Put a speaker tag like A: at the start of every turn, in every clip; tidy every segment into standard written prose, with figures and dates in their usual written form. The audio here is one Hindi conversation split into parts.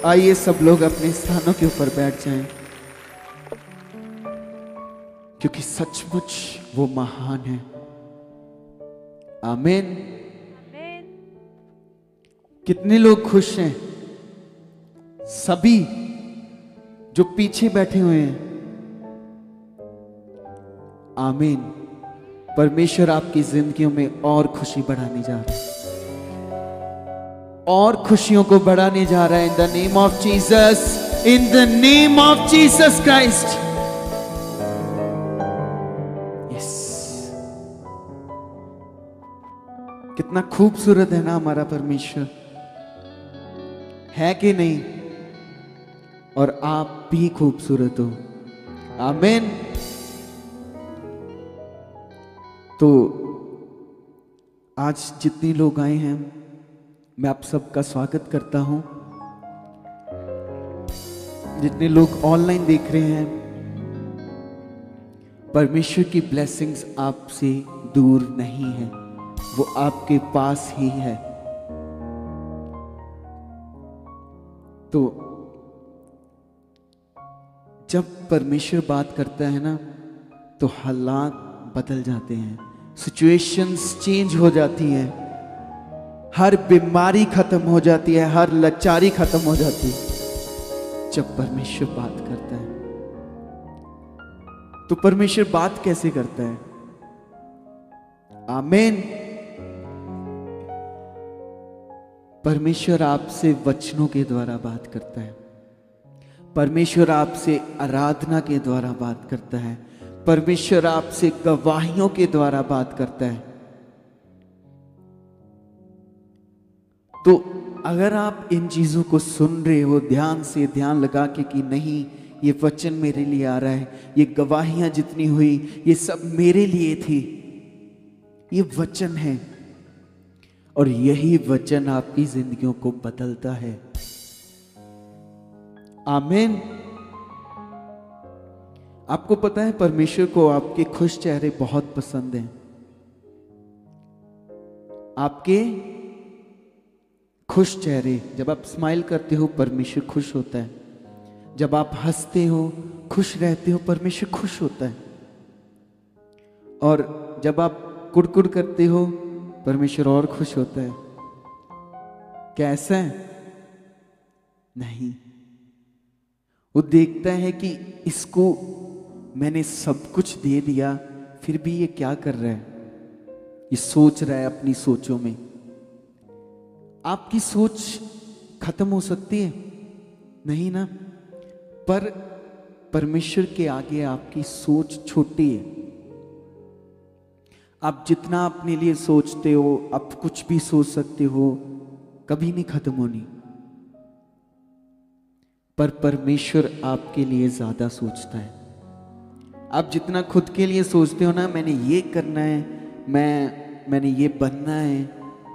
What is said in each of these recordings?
A: आइए सब लोग अपने स्थानों के ऊपर बैठ जाएं, क्योंकि सचमुच वो महान है। आमीन। कितने लोग खुश हैं? सभी जो पीछे बैठे हुए हैं। आमीन। परमेश्वर आपकी जिंदगियों में और खुशी बढ़ाने जा रहा है, और खुशियों को बढ़ाने जा रहा है। In the name of Jesus, in the name of Jesus Christ. Yes. कितना खूबसूरत है ना हमारा परमेश्वर, है कि नहीं? और आप भी खूबसूरत हो। आमीन। तो आज जितने लोग आए हैं, मैं आप सबका स्वागत करता हूं। जितने लोग ऑनलाइन देख रहे हैं, परमेश्वर की ब्लेसिंग्स आपसे दूर नहीं है, वो आपके पास ही है। तो जब परमेश्वर बात करता है ना, तो हालात बदल जाते हैं, सिचुएशंस चेंज हो जाती हैं, हर बीमारी खत्म हो जाती है, हर लाचारी खत्म हो जाती है जब परमेश्वर बात करता है। तो परमेश्वर बात कैसे करता है? आमीन। परमेश्वर आपसे वचनों के द्वारा बात करता है, परमेश्वर आपसे आराधना के द्वारा बात करता है, परमेश्वर आपसे गवाहियों के द्वारा बात करता है। तो अगर आप इन चीजों को सुन रहे हो ध्यान से, ध्यान लगा के कि नहीं, ये वचन मेरे लिए आ रहा है, ये गवाहियां जितनी हुई ये सब मेरे लिए थी, ये वचन है, और यही वचन आपकी जिंदगियों को बदलता है। आमीन। आपको पता है परमेश्वर को आपके खुश चेहरे बहुत पसंद हैं। आपके खुश चेहरे, जब आप स्माइल करते हो परमेश्वर खुश होता है, जब आप हंसते हो, खुश रहते हो, परमेश्वर खुश होता है, और जब आप कुड़कुड़ करते हो परमेश्वर और खुश होता है। कैसा है? नहीं, वो देखता है कि इसको मैंने सब कुछ दे दिया, फिर भी ये क्या कर रहा है, ये सोच रहा है अपनी सोचों में। आपकी सोच खत्म हो सकती है? नहीं ना। पर परमेश्वर के आगे आपकी सोच छोटी है। आप जितना अपने लिए सोचते हो, आप कुछ भी सोच सकते हो, कभी नहीं खत्म होनी। पर परमेश्वर आपके लिए ज्यादा सोचता है। आप जितना खुद के लिए सोचते हो ना, मैंने ये करना है, मैंने ये बनना है,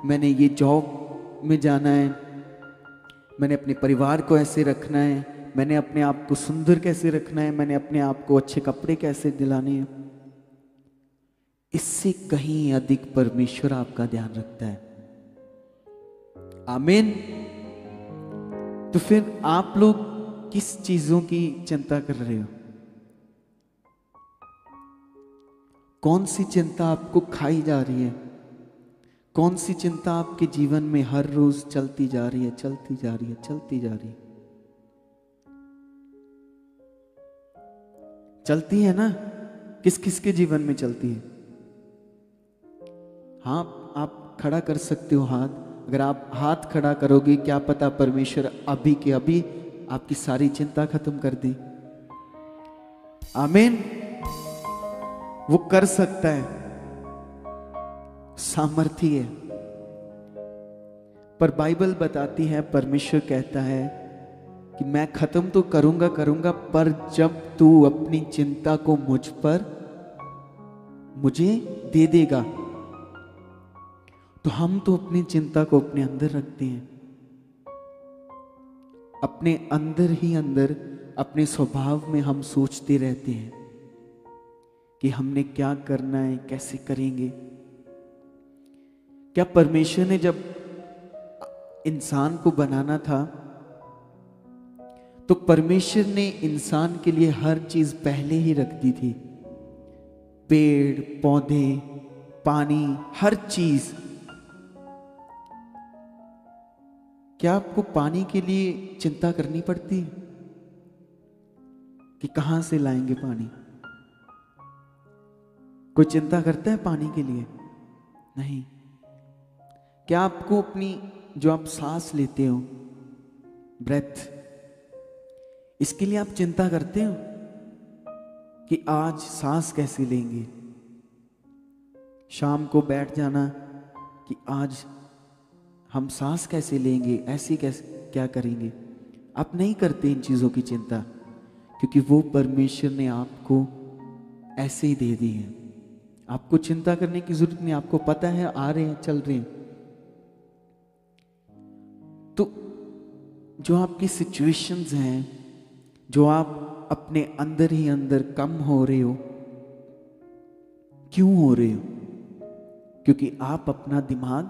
A: मैंने ये जॉब में जाना है, मैंने अपने परिवार को ऐसे रखना है, मैंने अपने आप को सुंदर कैसे रखना है, मैंने अपने आप को अच्छे कपड़े कैसे दिलाने हैं, इससे कहीं अधिक परमेश्वर आपका ध्यान रखता है। आमीन। तो फिर आप लोग किस चीजों की चिंता कर रहे हो? कौन सी चिंता आपको खाई जा रही है? कौन सी चिंता आपके जीवन में हर रोज चलती जा रही है, चलती जा रही है, चलती जा रही है? चलती है ना? किस किस के जीवन में चलती है? हाँ, आप खड़ा कर सकते हो हाथ। अगर आप हाथ खड़ा करोगे, क्या पता परमेश्वर अभी के अभी आपकी सारी चिंता खत्म कर दे। आमीन। वो कर सकता है, सामर्थ्य है। पर बाइबल बताती है, परमेश्वर कहता है कि मैं खत्म तो करूंगा, पर जब तू अपनी चिंता को मुझे दे देगा। तो हम तो अपनी चिंता को अपने अंदर रखते हैं, अपने अंदर ही अंदर, अपने स्वभाव में हम सोचते रहते हैं कि हमने क्या करना है, कैसे करेंगे। क्या परमेश्वर ने जब इंसान को बनाना था तो परमेश्वर ने इंसान के लिए हर चीज पहले ही रख दी थी। पेड़ पौधे, पानी, हर चीज। क्या आपको पानी के लिए चिंता करनी पड़ती है कि कहां से लाएंगे पानी? कोई चिंता करता है पानी के लिए? नहीं। क्या आपको अपनी जो आप सांस लेते हो, ब्रेथ, इसके लिए आप चिंता करते हो कि आज सांस कैसे लेंगे? शाम को बैठ जाना कि आज हम सांस कैसे लेंगे, ऐसे कैसे क्या करेंगे? आप नहीं करते इन चीजों की चिंता, क्योंकि वो परमेश्वर ने आपको ऐसे ही दे दी है। आपको चिंता करने की जरूरत नहीं, आपको पता है आ रहे हैं, चल रहे हैं। तो जो आपकी सिचुएशंस हैं, जो आप अपने अंदर ही अंदर कम हो रहे हो, क्यों हो रहे हो? क्योंकि आप अपना दिमाग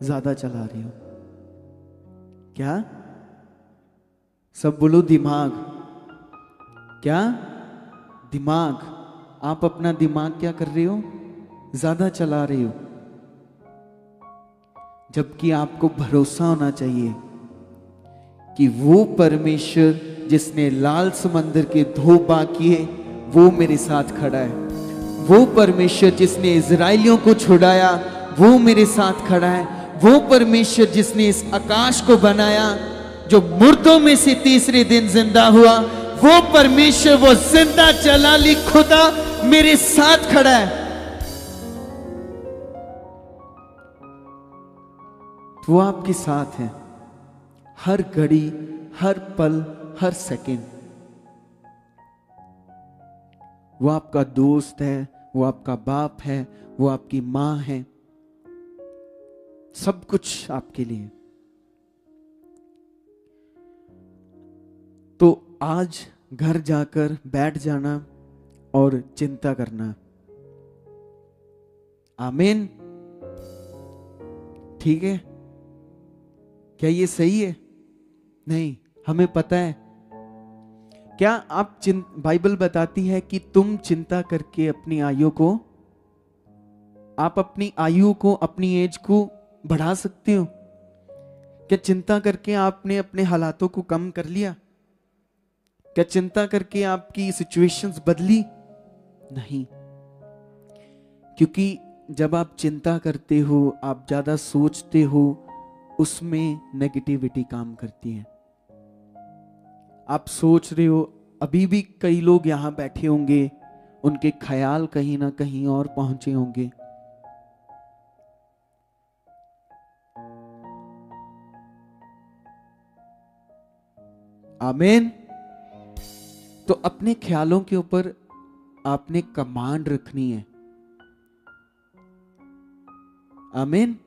A: ज्यादा चला रहे हो। क्या? सब बोलो दिमाग। क्या? दिमाग। आप अपना दिमाग क्या कर रहे हो? ज्यादा चला रहे हो। जबकि आपको भरोसा होना चाहिए कि वो परमेश्वर जिसने लाल समंदर के 2 बाग किए, वो मेरे साथ खड़ा है। वो परमेश्वर जिसने इजराइलियों को छुड़ाया, वो मेरे साथ खड़ा है। वो परमेश्वर जिसने इस आकाश को बनाया, जो मुर्दों में से तीसरे दिन जिंदा हुआ, वो परमेश्वर, वो जिंदा जलाली खुदा मेरे साथ खड़ा है। वो आपके साथ है हर घड़ी, हर पल, हर सेकंड। वो आपका दोस्त है, वो आपका बाप है, वो आपकी मां है, सब कुछ आपके लिए। तो आज घर जाकर बैठ जाना और चिंता करना। आमीन। ठीक है? क्या ये सही है? नहीं, हमें पता है। क्या आप बाइबल बताती है कि तुम चिंता करके अपनी आयु को, आप अपनी आयु को, अपनी एज को बढ़ा सकते हो? क्या चिंता करके आपने अपने हालातों को कम कर लिया? क्या चिंता करके आपकी सिचुएशंस बदली? नहीं। क्योंकि जब आप चिंता करते हो, आप ज्यादा सोचते हो, उसमें नेगेटिविटी काम करती है। आप सोच रहे हो, अभी भी कई लोग यहां बैठे होंगे, उनके ख्याल कहीं ना कहीं और पहुंचे होंगे। आमीन। तो अपने ख्यालों के ऊपर आपने कमांड रखनी है। आमीन।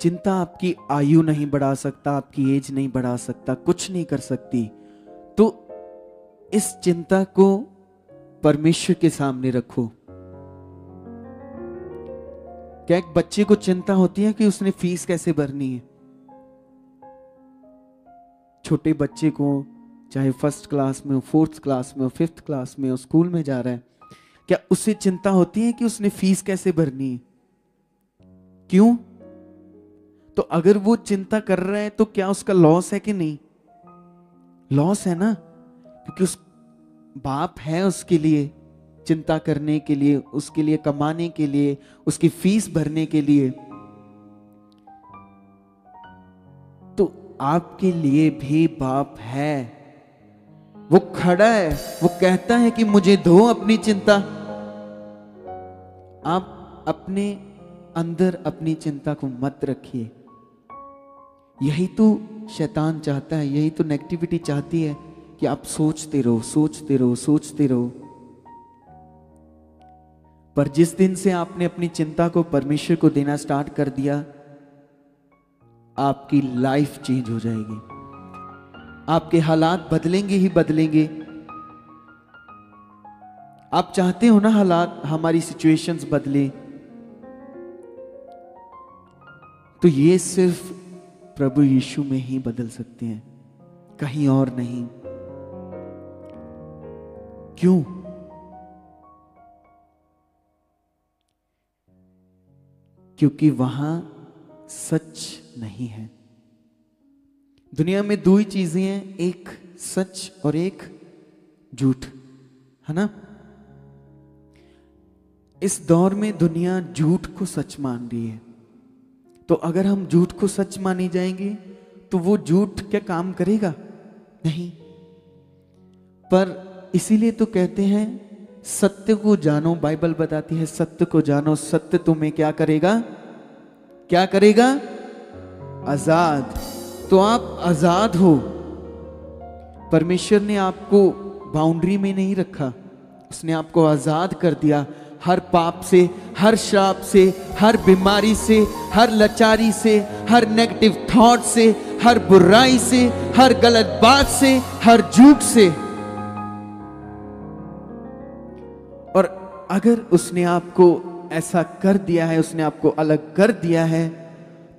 A: चिंता आपकी आयु नहीं बढ़ा सकता, आपकी एज नहीं बढ़ा सकता, कुछ नहीं कर सकती। तो इस चिंता को परमेश्वर के सामने रखो। क्या एक बच्चे को चिंता होती है कि उसने फीस कैसे भरनी है? छोटे बच्चे को, चाहे फर्स्ट क्लास में हो, फोर्थ क्लास में हो, फिफ्थ क्लास में हो, स्कूल में जा रहा है, क्या उसे चिंता होती है कि उसने फीस कैसे भरनी है? क्यों? तो अगर वो चिंता कर रहा है तो क्या उसका लॉस है कि नहीं? लॉस है ना, क्योंकि उस बाप है उसके लिए चिंता करने के लिए, उसके लिए कमाने के लिए, उसकी फीस भरने के लिए। तो आपके लिए भी बाप है, वो खड़ा है, वो कहता है कि मुझे दो अपनी चिंता। आप अपने अंदर अपनी चिंता को मत रखिए। यही तो शैतान चाहता है, यही तो नेगेटिविटी चाहती है कि आप सोचते रहो, सोचते रहो, सोचते रहो। पर जिस दिन से आपने अपनी चिंता को परमेश्वर को देना स्टार्ट कर दिया, आपकी लाइफ चेंज हो जाएगी। आपके हालात बदलेंगे ही बदलेंगे। आप चाहते हो ना हालात, हमारी सिचुएशंस बदले, तो ये सिर्फ प्रभु यीशु में ही बदल सकते हैं, कहीं और नहीं। क्यों? क्योंकि वहां सच नहीं है। दुनिया में दो ही चीजें हैं, एक सच और एक झूठ, है ना। इस दौर में दुनिया झूठ को सच मान रही है, तो अगर हम झूठ को सच माने जाएंगे तो वो झूठ क्या काम करेगा? नहीं। पर इसीलिए तो कहते हैं सत्य को जानो, बाइबल बताती है सत्य को जानो, सत्य तुम्हें क्या करेगा? क्या करेगा? आजाद। तो आप आजाद हो। परमेश्वर ने आपको बाउंड्री में नहीं रखा, उसने आपको आजाद कर दिया हर पाप से, हर श्राप से, हर बीमारी से, हर लाचारी से, हर नेगेटिव थॉट से, हर बुराई से, हर गलत बात से, हर झूठ से। और अगर उसने आपको ऐसा कर दिया है, उसने आपको अलग कर दिया है,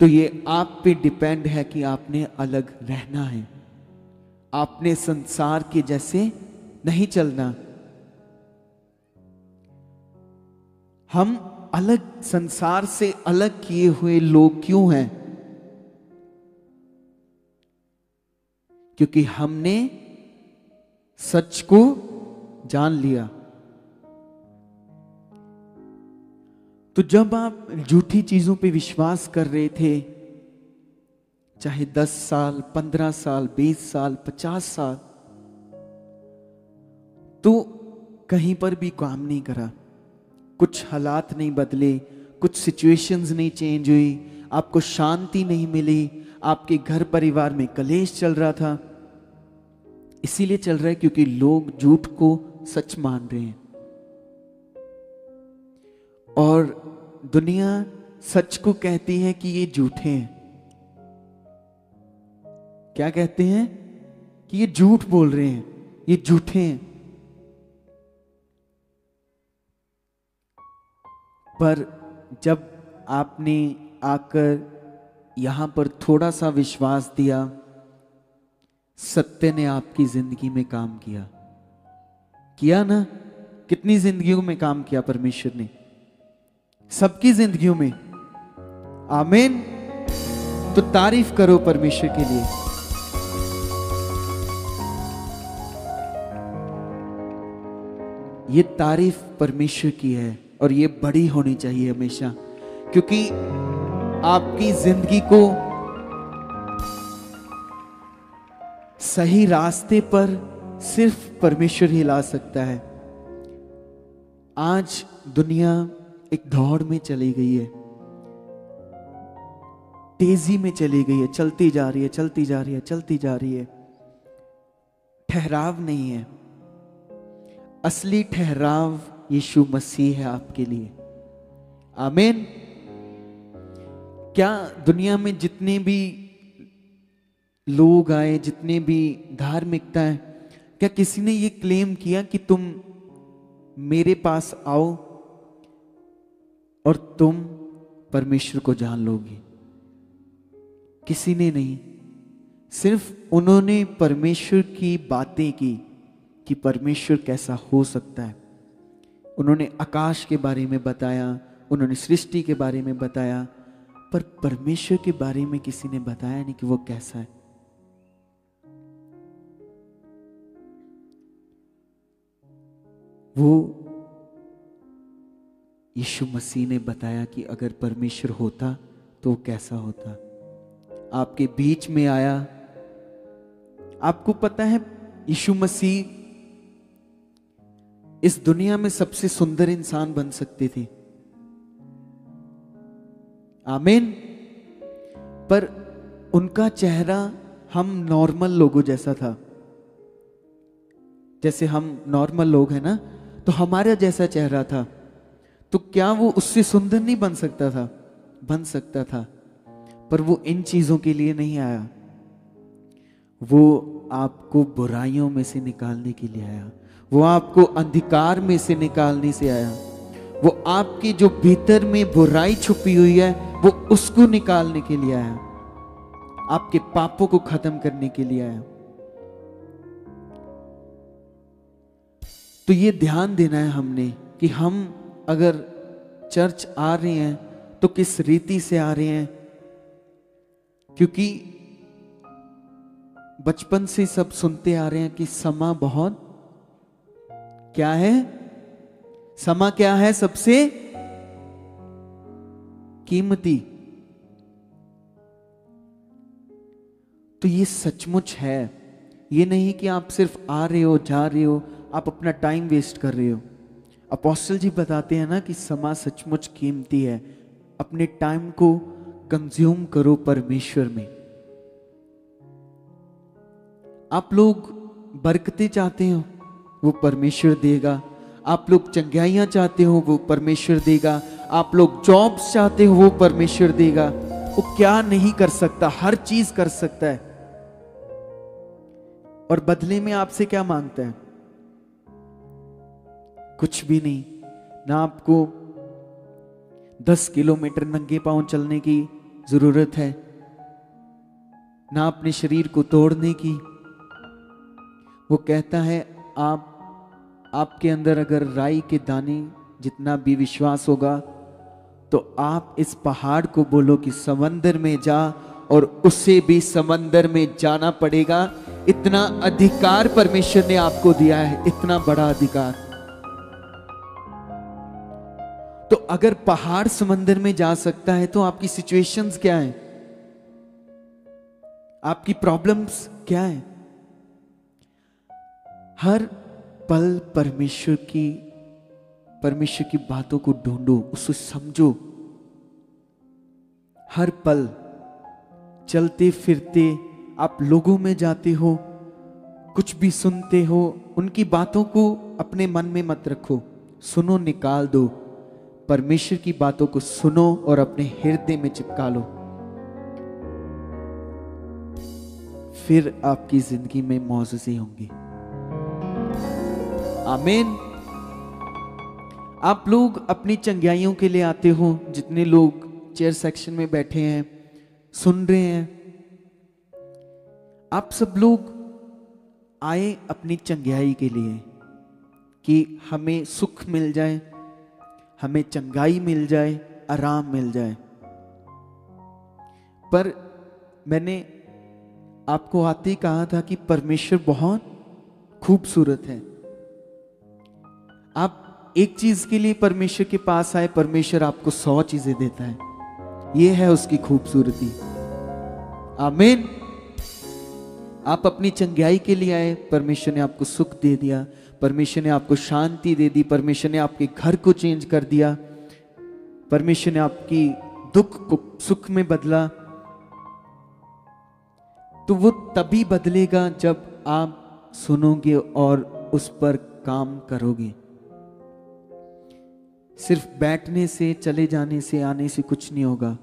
A: तो ये आप पे डिपेंड है कि आपने अलग रहना है। आपने संसार के जैसे नहीं चलना। हम अलग, संसार से अलग किए हुए लोग क्यों हैं? क्योंकि हमने सच को जान लिया। तो जब आप झूठी चीजों पे विश्वास कर रहे थे, चाहे 10 साल, 15 साल, 20 साल, 50 साल, तो कहीं पर भी काम नहीं करा। कुछ हालात नहीं बदले, कुछ सिचुएशंस नहीं चेंज हुई, आपको शांति नहीं मिली, आपके घर परिवार में कलेश चल रहा था। इसीलिए चल रहा है क्योंकि लोग झूठ को सच मान रहे हैं और दुनिया सच को कहती है कि ये झूठे हैं। क्या कहते हैं? कि ये झूठ बोल रहे हैं, ये झूठे हैं। पर जब आपने आकर यहां पर थोड़ा सा विश्वास दिया, सत्य ने आपकी जिंदगी में काम किया ना। कितनी जिंदगियों में काम किया परमेश्वर ने? सबकी जिंदगियों में। आमीन। तो तारीफ करो परमेश्वर के लिए। ये तारीफ परमेश्वर की है और ये बड़ी होनी चाहिए हमेशा, क्योंकि आपकी जिंदगी को सही रास्ते पर सिर्फ परमेश्वर ही ला सकता है। आज दुनिया एक दौड़ में चली गई है, तेजी में चली गई है, चलती जा रही है, चलती जा रही है, चलती जा रही है। ठहराव नहीं है। असली ठहराव यीशु मसीह है आपके लिए। आमीन। क्या दुनिया में जितने भी लोग आए, जितने भी धार्मिकता है, क्या किसी ने ये क्लेम किया कि तुम मेरे पास आओ और तुम परमेश्वर को जान लोगे? किसी ने नहीं। सिर्फ उन्होंने परमेश्वर की बातें की कि परमेश्वर कैसा हो सकता है। उन्होंने आकाश के बारे में बताया, उन्होंने सृष्टि के बारे में बताया, पर परमेश्वर के बारे में किसी ने बताया नहीं कि वो कैसा है। वो यीशु मसीह ने बताया कि अगर परमेश्वर होता तो वो कैसा होता। आपके बीच में आया। आपको पता है यीशु मसीह इस दुनिया में सबसे सुंदर इंसान बन सकते थे। आमीन। पर उनका चेहरा हम नॉर्मल लोगों जैसा था। जैसे हम नॉर्मल लोग हैं ना, तो हमारा जैसा चेहरा था। तो क्या वो उससे सुंदर नहीं बन सकता था? बन सकता था, पर वो इन चीजों के लिए नहीं आया। वो आपको बुराइयों में से निकालने के लिए आया। वो आपको अंधकार में से निकालने से आया। वो आपके जो भीतर में बुराई छुपी हुई है, वो उसको निकालने के लिए आया। आपके पापों को खत्म करने के लिए आया। तो ये ध्यान देना है हमने कि हम अगर चर्च आ रहे हैं तो किस रीति से आ रहे हैं, क्योंकि बचपन से सब सुनते आ रहे हैं कि समा बहुत क्या है, समा क्या है, सबसे कीमती। तो ये सचमुच है, ये नहीं कि आप सिर्फ आ रहे हो जा रहे हो, आप अपना टाइम वेस्ट कर रहे हो। अपोस्टल जी बताते हैं ना कि समा सचमुच कीमती है, अपने टाइम को कंज्यूम करो परमेश्वर में। आप लोग बरकतें चाहते हो, वो परमेश्वर देगा। आप लोग चंगाइयां चाहते हो, वो परमेश्वर देगा। आप लोग जॉब्स चाहते हो, वो परमेश्वर देगा। वो क्या नहीं कर सकता, हर चीज कर सकता है। और बदले में आपसे क्या मांगता है? कुछ भी नहीं। ना आपको 10 किलोमीटर नंगे पांव चलने की जरूरत है, ना अपने शरीर को तोड़ने की। वो कहता है आपके अंदर अगर राई के दाने जितना भी विश्वास होगा तो आप इस पहाड़ को बोलो कि समंदर में जा, और उसे भी समंदर में जाना पड़ेगा। इतना अधिकार परमेश्वर ने आपको दिया है, इतना बड़ा अधिकार। तो अगर पहाड़ समंदर में जा सकता है तो आपकी सिचुएशंस क्या है, आपकी प्रॉब्लम्स क्या है? हर पल परमेश्वर की बातों को ढूंढो, उसे समझो। हर पल चलते फिरते आप लोगों में जाते हो, कुछ भी सुनते हो, उनकी बातों को अपने मन में मत रखो, सुनो, निकाल दो। परमेश्वर की बातों को सुनो और अपने हृदय में चिपका लो, फिर आपकी जिंदगी में मौजूदी होंगी। आमीन। आप लोग अपनी चंगाइयों के लिए आते हो, जितने लोग चेयर सेक्शन में बैठे हैं, सुन रहे हैं, आप सब लोग आए अपनी चंगाई के लिए कि हमें सुख मिल जाए, हमें चंगाई मिल जाए, आराम मिल जाए। पर मैंने आपको आते ही कहा था कि परमेश्वर बहुत खूबसूरत है। आप एक चीज के लिए परमेश्वर के पास आए, परमेश्वर आपको 100 चीजें देता है। यह है उसकी खूबसूरती। आमीन। आप अपनी चंगाई के लिए आए, परमेश्वर ने आपको सुख दे दिया, परमेश्वर ने आपको शांति दे दी, परमेश्वर ने आपके घर को चेंज कर दिया, परमेश्वर ने आपकी दुख को सुख में बदला। तो वो तभी बदलेगा जब आप सुनोगे और उस पर काम करोगे। सिर्फ बैठने से, चले जाने से, आने से कुछ नहीं होगा।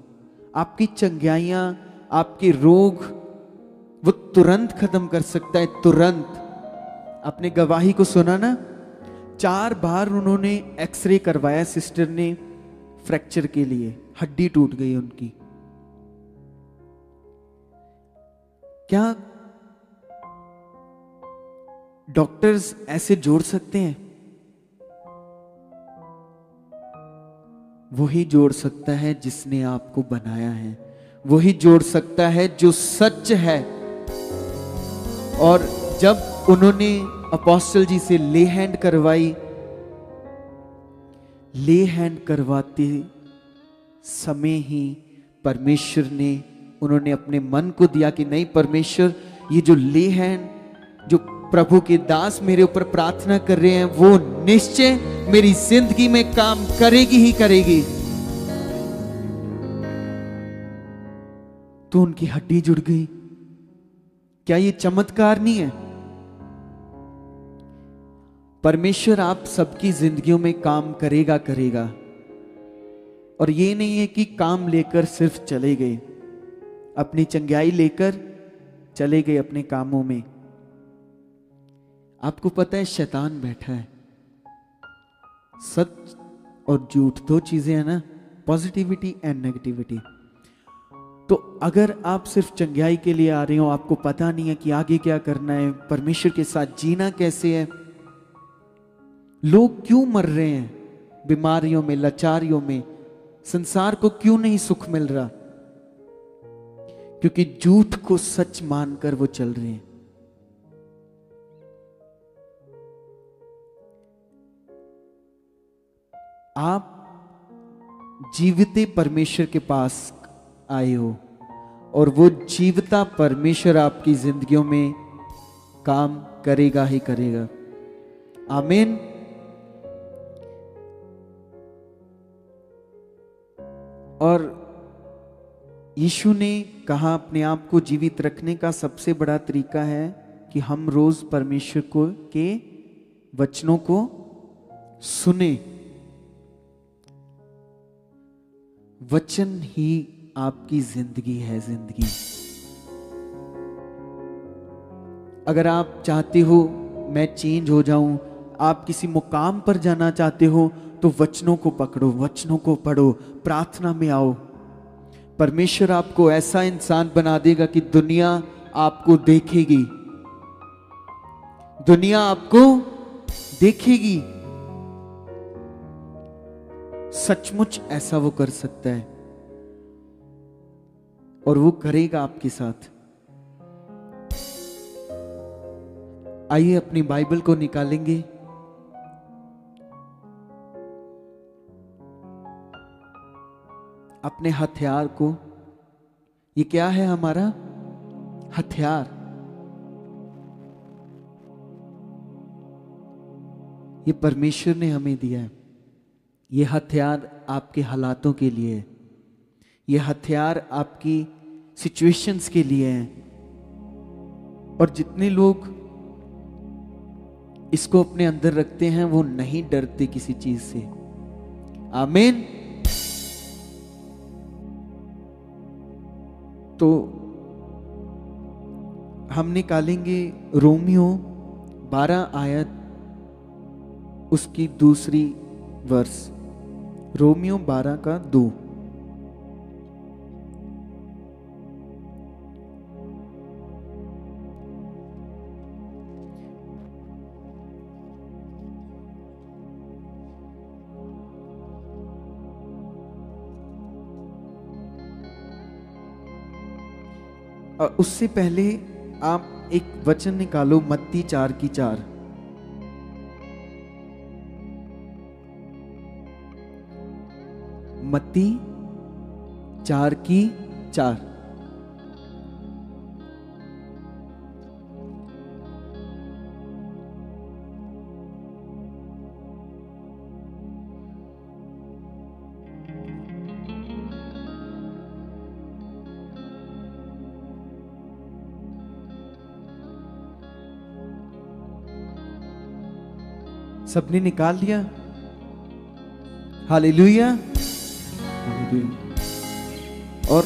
A: आपकी चंगाइयां, आपके रोग वो तुरंत खत्म कर सकता है, तुरंत। आपने गवाही को सुना ना, 4 बार उन्होंने एक्सरे करवाया सिस्टर ने फ्रैक्चर के लिए, हड्डी टूट गई उनकी। क्या डॉक्टर्स ऐसे जोड़ सकते हैं? वही जोड़ सकता है जिसने आपको बनाया है, वही जोड़ सकता है जो सच है। और जब उन्होंने अपोस्टल जी से ले हैंड करवाई, ले हैंड करवाते समय ही परमेश्वर ने, उन्होंने अपने मन को दिया कि नहीं परमेश्वर, ये जो ले हैंड, जो प्रभु के दास मेरे ऊपर प्रार्थना कर रहे हैं, वो निश्चय मेरी जिंदगी में काम करेगी ही करेगी। तो उनकी हड्डी जुड़ गई। क्या ये चमत्कार नहीं है? परमेश्वर आप सबकी जिंदगियों में काम करेगा करेगा। और ये नहीं है कि काम लेकर सिर्फ चले गए, अपनी चंगाई लेकर चले गए अपने कामों में। आपको पता है शैतान बैठा है। सच और झूठ 2 चीजें हैं ना, पॉजिटिविटी एंड नेगेटिविटी। तो अगर आप सिर्फ चंगाई के लिए आ रहे हो, आपको पता नहीं है कि आगे क्या करना है, परमेश्वर के साथ जीना कैसे है, लोग क्यों मर रहे हैं बीमारियों में, लाचारियों में, संसार को क्यों नहीं सुख मिल रहा? क्योंकि झूठ को सच मानकर वो चल रहे हैं। आप जीविते परमेश्वर के पास आए हो और वो जीवता परमेश्वर आपकी जिंदगियों में काम करेगा ही करेगा। आमीन। और यीशु ने कहा अपने आप को जीवित रखने का सबसे बड़ा तरीका है कि हम रोज परमेश्वर को के वचनों को सुने। वचन ही आपकी जिंदगी है, जिंदगी। अगर आप चाहते हो मैं चेंज हो जाऊं, आप किसी मुकाम पर जाना चाहते हो, तो वचनों को पकड़ो, वचनों को पढ़ो, प्रार्थना में आओ। परमेश्वर आपको ऐसा इंसान बना देगा कि दुनिया आपको देखेगी, दुनिया आपको देखेगी। सचमुच ऐसा वो कर सकता है और वो करेगा आपके साथ। आइए अपनी बाइबल को निकालेंगे। अपने हथियार को, ये क्या है हमारा हथियार? ये परमेश्वर ने हमें दिया है। ये हथियार आपके हालातों के लिए है, ये हथियार आपकी सिचुएशंस के लिए है। और जितने लोग इसको अपने अंदर रखते हैं वो नहीं डरते किसी चीज से। आमीन। तो हम निकालेंगे रोमियो 12 आयत उसकी दूसरी वर्ष, रोमियो 12 का 2। और उससे पहले आप एक वचन निकालो, मत्ती 4 की 4। मत्ती 4 की 4। सबने निकाल लिया? हालेलुया। और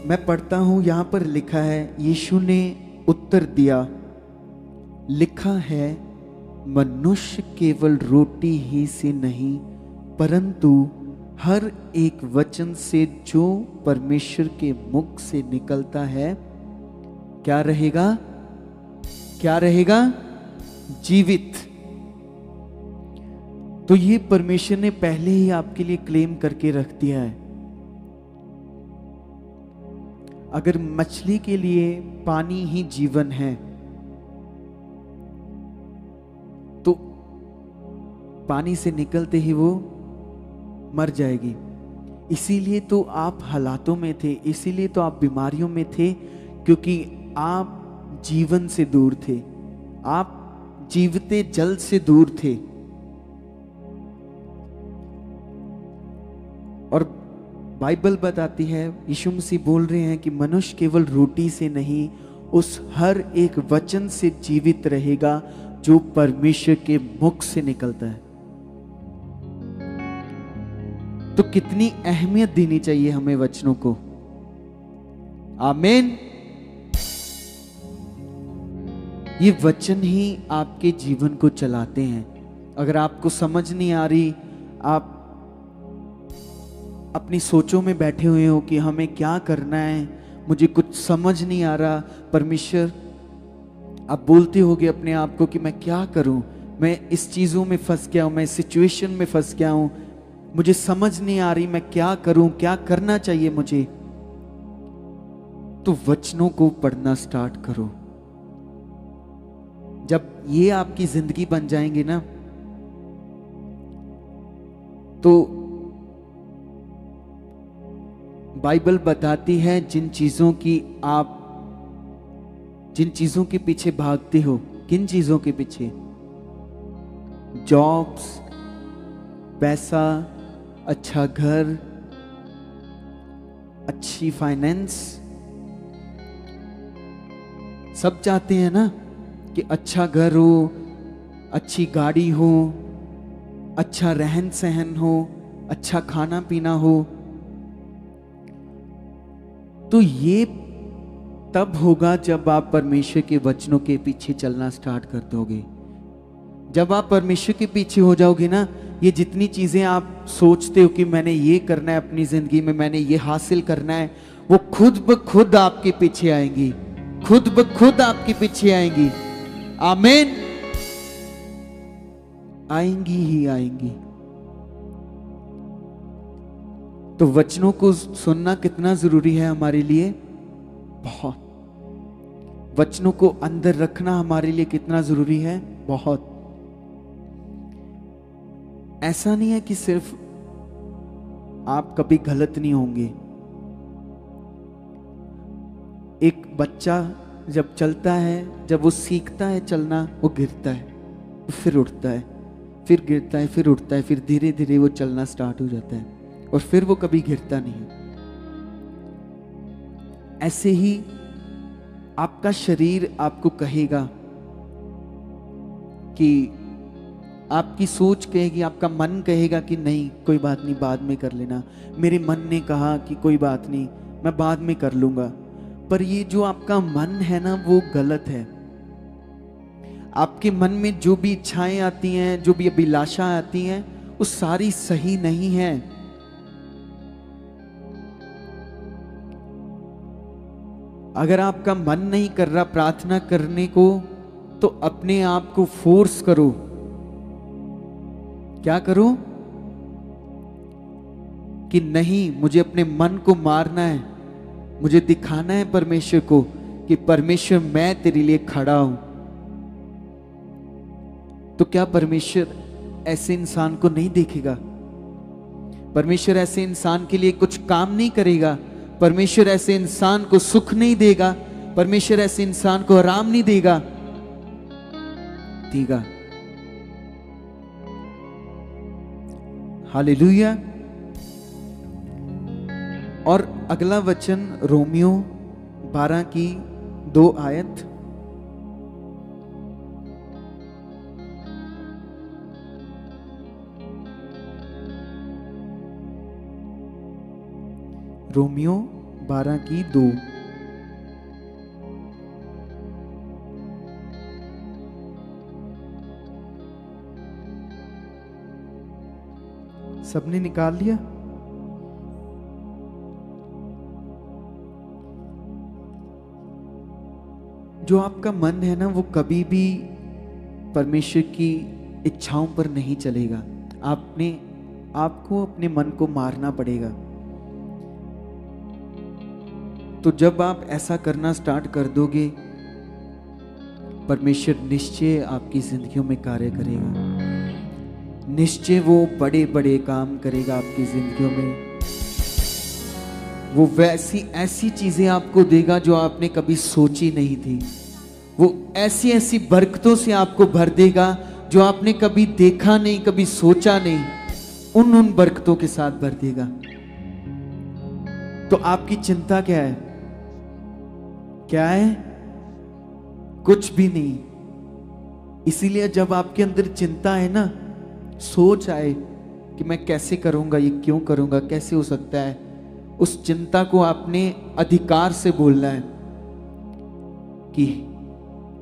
A: मैं पढ़ता हूं, यहां पर लिखा है, यीशु ने उत्तर दिया, लिखा है मनुष्य केवल रोटी ही से नहीं परंतु हर एक वचन से जो परमेश्वर के मुख से निकलता है क्या रहेगा? क्या रहेगा? जीवित। तो ये परमेश्वर ने पहले ही आपके लिए क्लेम करके रख दिया है। अगर मछली के लिए पानी ही जीवन है तो पानी से निकलते ही वो मर जाएगी। इसीलिए तो आप हालातों में थे, इसीलिए तो आप बीमारियों में थे, क्योंकि आप जीवन से दूर थे, आप जीवते जल से दूर थे। और बाइबल बताती है, यीशु मसीह बोल रहे हैं कि मनुष्य केवल रोटी से नहीं, उस हर एक वचन से जीवित रहेगा जो परमेश्वर के मुख से निकलता है। तो कितनी अहमियत देनी चाहिए हमें वचनों को। आमीन। ये वचन ही आपके जीवन को चलाते हैं। अगर आपको समझ नहीं आ रही, आप अपनी सोचों में बैठे हुए हो कि हमें क्या करना है, मुझे कुछ समझ नहीं आ रहा, परमेश्वर आप बोलते होगे अपने आप को कि मैं क्या करूं, मैं इस चीज़ों में फंस गया हूं, मैं इस सिचुएशन में फंस गया हूं, मुझे समझ नहीं आ रही मैं क्या करूं, क्या करना चाहिए मुझे। तो वचनों को पढ़ना स्टार्ट करो। जब ये आपकी जिंदगी बन जाएंगे ना, तो बाइबल बताती है जिन चीजों के पीछे भागते हो, किन चीजों के पीछे, जॉब्स, पैसा, अच्छा घर, अच्छी फाइनेंस, सब चाहते हैं ना कि अच्छा घर हो, अच्छी गाड़ी हो, अच्छा रहन सहन हो, अच्छा खाना पीना हो। तो ये तब होगा जब आप परमेश्वर के वचनों के पीछे चलना स्टार्ट कर दोगे। जब आप परमेश्वर के पीछे हो जाओगे ना, ये जितनी चीजें आप सोचते हो कि मैंने ये करना है अपनी जिंदगी में, मैंने ये हासिल करना है, वो खुद ब खुद आपके पीछे आएंगी, खुद ब खुद आपके पीछे आएंगी। आमीन। आएंगी ही आएंगी। तो वचनों को सुनना कितना जरूरी है हमारे लिए, बहुत। वचनों को अंदर रखना हमारे लिए कितना जरूरी है, बहुत। ऐसा नहीं है कि सिर्फ आप कभी गलत नहीं होंगे। एक बच्चा जब चलता है, जब वो सीखता है चलना, वो गिरता है, फिर उठता है, फिर गिरता है, फिर उठता है, फिर धीरे धीरे वो चलना स्टार्ट हो जाता है और फिर वो कभी गिरता नहीं। ऐसे ही आपका शरीर आपको कहेगा कि, आपकी सोच कहेगी, आपका मन कहेगा कि नहीं कोई बात नहीं, बाद में कर लेना। मेरे मन ने कहा कि कोई बात नहीं, मैं बाद में कर लूंगा। पर ये जो आपका मन है ना, वो गलत है। आपके मन में जो भी इच्छाएं आती हैं, जो भी अभिलाषा आती हैं, वो सारी सही नहीं है। अगर आपका मन नहीं कर रहा प्रार्थना करने को, तो अपने आप को फोर्स करो। क्या करो? कि नहीं, मुझे अपने मन को मारना है, मुझे दिखाना है परमेश्वर को कि परमेश्वर मैं तेरे लिए खड़ा हूं। तो क्या परमेश्वर ऐसे इंसान को नहीं देखेगा? परमेश्वर ऐसे इंसान के लिए कुछ काम नहीं करेगा? परमेश्वर ऐसे इंसान को सुख नहीं देगा? परमेश्वर ऐसे इंसान को आराम नहीं देगा? देगा। हालेलुया। और अगला वचन रोमियो 12 की 2 आयत। रोमियो 12 की 2। सबने निकाल लिया? जो आपका मन है ना, वो कभी भी परमेश्वर की इच्छाओं पर नहीं चलेगा। आपको अपने मन को मारना पड़ेगा। तो जब आप ऐसा करना स्टार्ट कर दोगे, परमेश्वर निश्चय आपकी जिंदगियों में कार्य करेगा। निश्चय वो बड़े बड़े काम करेगा आपकी जिंदगियों में। वो वैसी ऐसी चीजें आपको देगा जो आपने कभी सोची नहीं थी। वो ऐसी ऐसी बरकतों से आपको भर देगा जो आपने कभी देखा नहीं, कभी सोचा नहीं। उन बरकतों के साथ भर देगा। तो आपकी चिंता क्या है? क्या है? कुछ भी नहीं। इसीलिए जब आपके अंदर चिंता है ना, सोच आए कि मैं कैसे करूंगा, ये क्यों करूंगा, कैसे हो सकता है, उस चिंता को आपने अधिकार से बोलना है कि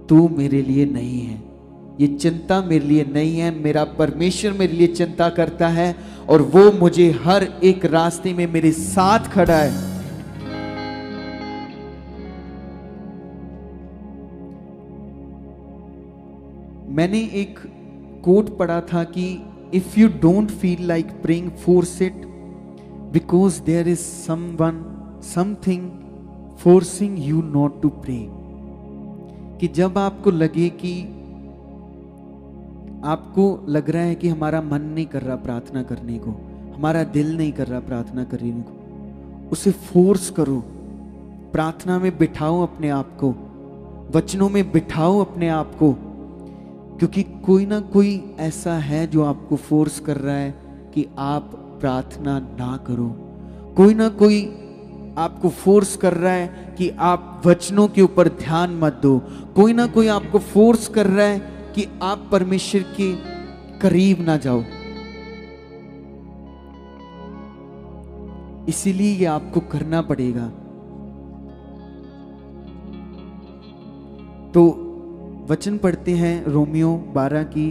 A: तू मेरे लिए नहीं है, ये चिंता मेरे लिए नहीं है, मेरा परमेश्वर मेरे लिए चिंता करता है और वो मुझे हर एक रास्ते में मेरे साथ खड़ा है। मैंने एक कोट पढ़ा था कि if you don't feel like praying, force it, because there is someone something forcing you not to pray. कि जब आपको लगे कि आपको लग रहा है कि हमारा मन नहीं कर रहा प्रार्थना करने को, हमारा दिल नहीं कर रहा प्रार्थना करने को, उसे फोर्स करो, प्रार्थना में बिठाओ अपने आप को, वचनों में बिठाओ अपने आप को, क्योंकि कोई ना कोई ऐसा है जो आपको फोर्स कर रहा है कि आप प्रार्थना ना करो। कोई ना कोई आपको फोर्स कर रहा है कि आप वचनों के ऊपर ध्यान मत दो। कोई ना कोई आपको फोर्स कर रहा है कि आप परमेश्वर के करीब ना जाओ। इसीलिए ये आपको करना पड़ेगा। तो वचन पढ़ते हैं रोमियो 12 की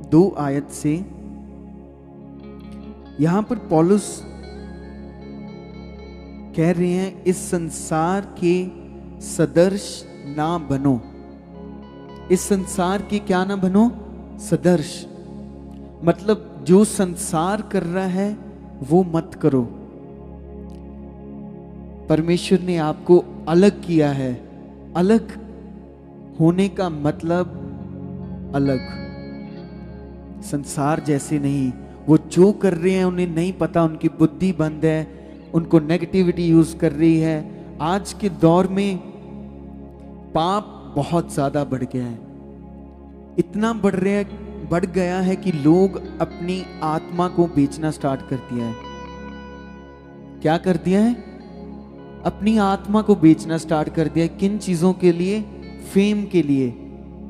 A: 2 आयत से। यहां पर पौलुस कह रहे हैं, इस संसार के सदर्श ना बनो। इस संसार के क्या ना बनो? सदर्श। मतलब जो संसार कर रहा है वो मत करो। परमेश्वर ने आपको अलग किया है। अलग होने का मतलब अलग, संसार जैसे नहीं। वो जो कर रहे हैं उन्हें नहीं पता, उनकी बुद्धि बंद है, उनको नेगेटिविटी यूज कर रही है। आज के दौर में पाप बहुत ज्यादा बढ़ गया है। इतना बढ़ गया है कि लोग अपनी आत्मा को बेचना स्टार्ट कर दिया है। क्या कर दिया है? अपनी आत्मा को बेचना स्टार्ट कर दिया है। किन चीजों के लिए? फेम के लिए,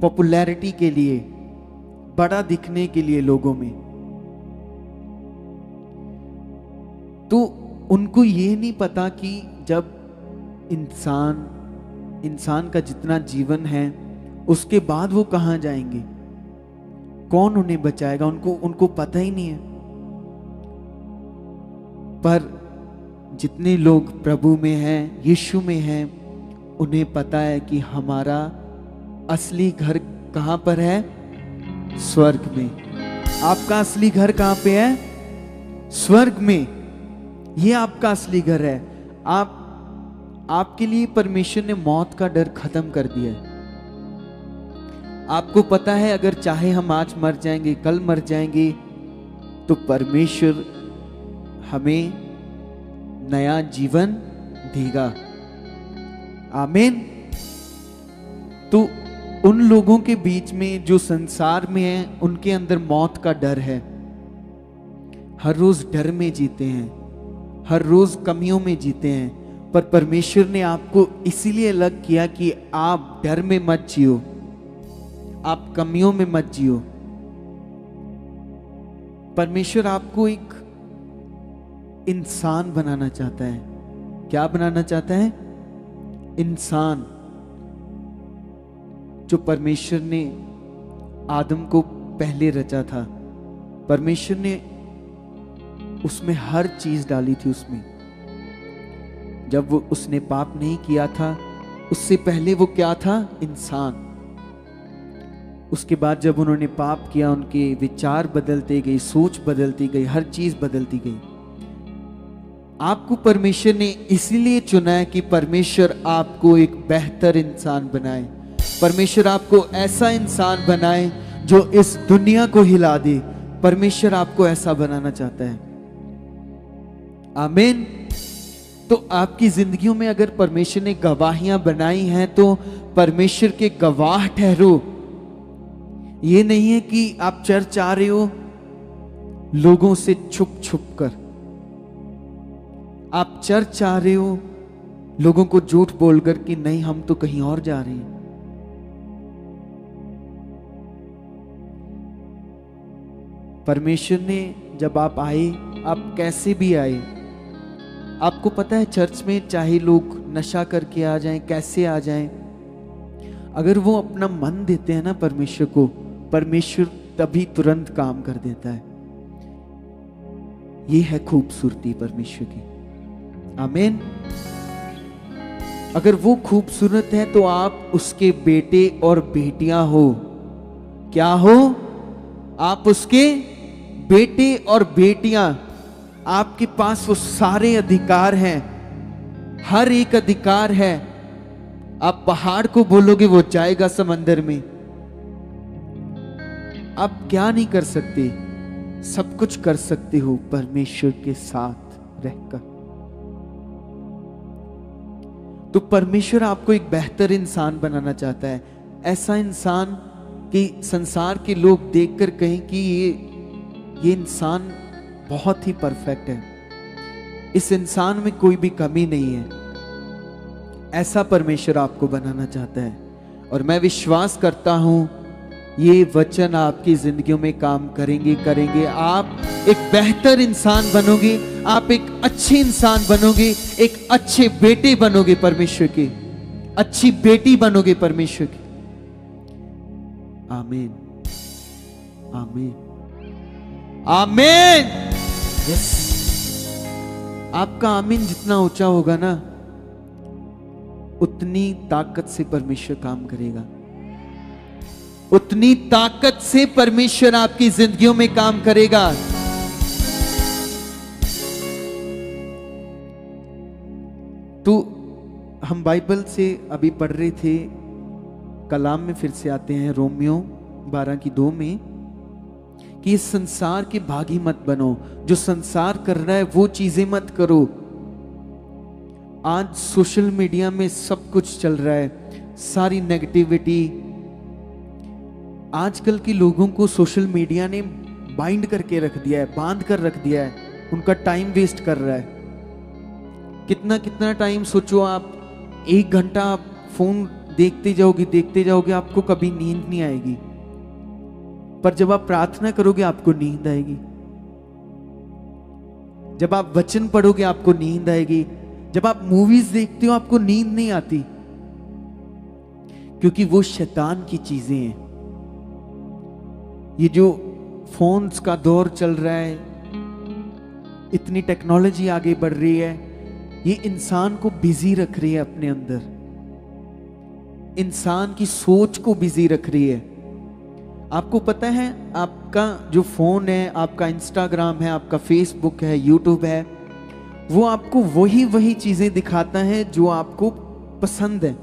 A: पॉपुलैरिटी के लिए, बड़ा दिखने के लिए लोगों में। तो उनको ये नहीं पता कि जब इंसान का जितना जीवन है उसके बाद वो कहां जाएंगे, कौन उन्हें बचाएगा, उनको पता ही नहीं है। पर जितने लोग प्रभु में हैं, यीशु में हैं, उन्हें पता है कि हमारा असली घर कहां पर है? स्वर्ग में। आपका असली घर कहां पे है? स्वर्ग में। ये आपका असली घर है। आपके लिए परमेश्वर ने मौत का डर खत्म कर दिया है। आपको पता है अगर चाहे हम आज मर जाएंगे, कल मर जाएंगे, तो परमेश्वर हमें नया जीवन देगा। आमीन। तो उन लोगों के बीच में जो संसार में हैं, उनके अंदर मौत का डर है। हर रोज डर में जीते हैं, हर रोज कमियों में जीते हैं। पर परमेश्वर ने आपको इसीलिए अलग किया कि आप डर में मत जियो, आप कमियों में मत जियो। परमेश्वर आपको एक इंसान बनाना चाहता है। क्या बनाना चाहता है? इंसान। जो परमेश्वर ने आदम को पहले रचा था, परमेश्वर ने उसमें हर चीज डाली थी। उसमें जब वो उसने पाप नहीं किया था, उससे पहले वो क्या था? इंसान। उसके बाद जब उन्होंने पाप किया, उनके विचार बदलते गए, सोच बदलती गई, हर चीज बदलती गई। आपको परमेश्वर ने इसीलिए चुना है कि परमेश्वर आपको एक बेहतर इंसान बनाए। परमेश्वर आपको ऐसा इंसान बनाए जो इस दुनिया को हिला दे। परमेश्वर आपको ऐसा बनाना चाहता है। आमीन। तो आपकी जिंदगियों में अगर परमेश्वर ने गवाहियां बनाई हैं, तो परमेश्वर के गवाह ठहरो। ये नहीं है कि आप चर्च आ रहे हो लोगों से छुप छुप कर, आप चर्च आ रहे हो लोगों को झूठ बोलकर कि नहीं हम तो कहीं और जा रहे हैं। परमेश्वर ने जब आप आए, आप कैसे भी आए, आपको पता है चर्च में चाहे लोग नशा करके आ जाएं, कैसे आ जाएं, अगर वो अपना मन देते हैं ना परमेश्वर को, परमेश्वर तभी तुरंत काम कर देता है। ये है खूबसूरती परमेश्वर की। आमीन। अगर वो खूबसूरत है तो आप उसके बेटे और बेटियां हो। क्या हो? आप उसके बेटे और बेटियां। आपके पास वो सारे अधिकार हैं, हर एक अधिकार है। आप पहाड़ को बोलोगे वो जाएगा समंदर में। आप क्या नहीं कर सकते? सब कुछ कर सकते हो परमेश्वर के साथ रहकर। तो परमेश्वर आपको एक बेहतर इंसान बनाना चाहता है, ऐसा इंसान कि संसार के लोग देखकर कहें कि ये इंसान बहुत ही परफेक्ट है, इस इंसान में कोई भी कमी नहीं है। ऐसा परमेश्वर आपको बनाना चाहता है। और मैं विश्वास करता हूं ये वचन आपकी जिंदगियों में काम करेंगे। आप एक बेहतर इंसान बनोगे, आप एक अच्छे इंसान बनोगे, एक अच्छे बेटे बनोगे परमेश्वर के, अच्छी बेटी बनोगे परमेश्वर की। आमीन, आमीन, आमीन। यस। आपका आमीन जितना ऊंचा होगा ना, उतनी ताकत से परमेश्वर काम करेगा, उतनी ताकत से परमेश्वर आपकी जिंदगियों में काम करेगा। तो हम बाइबल से अभी पढ़ रहे थे, कलाम में फिर से आते हैं रोमियो 12:2 में कि इस संसार के भागी मत बनो, जो संसार कर रहा है वो चीजें मत करो। आज सोशल मीडिया में सब कुछ चल रहा है, सारी नेगेटिविटी। आजकल के लोगों को सोशल मीडिया ने बाइंड करके रख दिया है, बांध कर रख दिया है, उनका टाइम वेस्ट कर रहा है। कितना टाइम सोचो आप, 1 घंटा आप फोन देखते जाओगे, आपको कभी नींद नहीं आएगी। पर जब आप प्रार्थना करोगे आपको नींद आएगी, जब आप वचन पढ़ोगे आपको नींद आएगी, जब आप मूवीज देखते हो आपको नींद नहीं आती, क्योंकि वो शैतान की चीजें हैं। ये जो फोन्स का दौर चल रहा है, इतनी टेक्नोलॉजी आगे बढ़ रही है, ये इंसान को बिजी रख रही है, अपने अंदर इंसान की सोच को बिजी रख रही है। आपको पता है आपका जो फोन है, आपका इंस्टाग्राम है, आपका फेसबुक है, यूट्यूब है, वो आपको वही चीजें दिखाता है जो आपको पसंद है।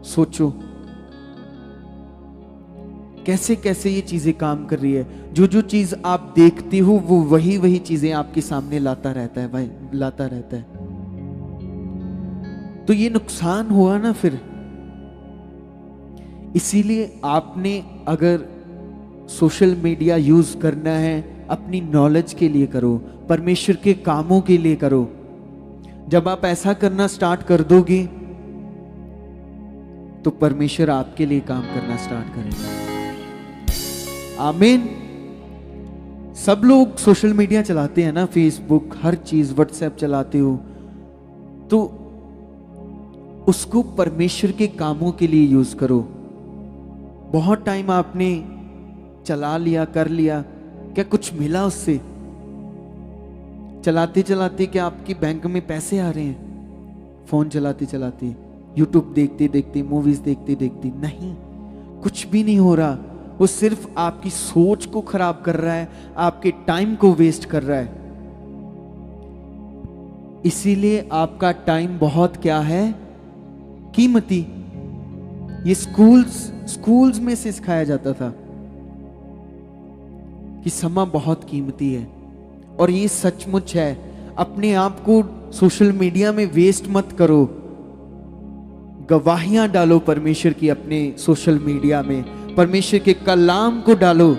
A: सोचो कैसे ये चीजें काम कर रही है। जो चीज आप देखते हो वो वही चीजें आपके सामने लाता रहता है भाई, लाता रहता है। तो ये नुकसान हुआ ना फिर। इसीलिए आपने अगर सोशल मीडिया यूज करना है, अपनी नॉलेज के लिए करो, परमेश्वर के कामों के लिए करो। जब आप ऐसा करना स्टार्ट कर दोगे तो परमेश्वर आपके लिए काम करना स्टार्ट करेगा। आमीन। सब लोग सोशल मीडिया चलाते हैं ना, फेसबुक, हर चीज, व्हाट्सएप चलाते हो, तो उसको परमेश्वर के कामों के लिए यूज करो। बहुत टाइम आपने चला लिया, कर लिया, क्या कुछ मिला उससे? चलाते चलाते क्या आपकी बैंक में पैसे आ रहे हैं? फोन चलाते चलाते, यूट्यूब देखते देखते, मूवीज देखते देखते? नहीं, कुछ भी नहीं हो रहा। वो सिर्फ आपकी सोच को खराब कर रहा है, आपके टाइम को वेस्ट कर रहा है। इसीलिए आपका टाइम बहुत क्या है, कीमती। ये स्कूल्स में से सिखाया जाता था कि समय बहुत कीमती है, और ये सचमुच है। अपने आप को सोशल मीडिया में वेस्ट मत करो। गवाहियां डालो परमेश्वर की अपने सोशल मीडिया में, परमेश्वर के कलाम को डालो,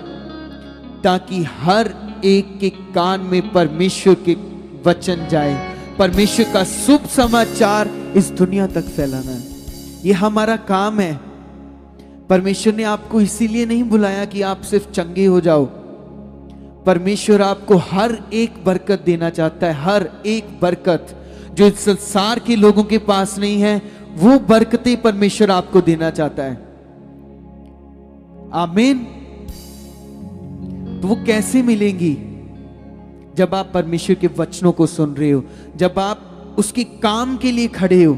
A: ताकि हर एक के कान में परमेश्वर के वचन जाए, परमेश्वर का शुभ समाचार इस दुनिया तक फैलाना है। ये हमारा काम है। परमेश्वर ने आपको इसीलिए नहीं बुलाया कि आप सिर्फ चंगे हो जाओ। परमेश्वर आपको हर एक बरकत देना चाहता है, हर एक बरकत जो इस संसार के लोगों के पास नहीं है, वो बरकतें परमेश्वर आपको देना चाहता है। आमीन। तो वो कैसे मिलेंगी? जब आप परमेश्वर के वचनों को सुन रहे हो, जब आप उसके काम के लिए खड़े हो।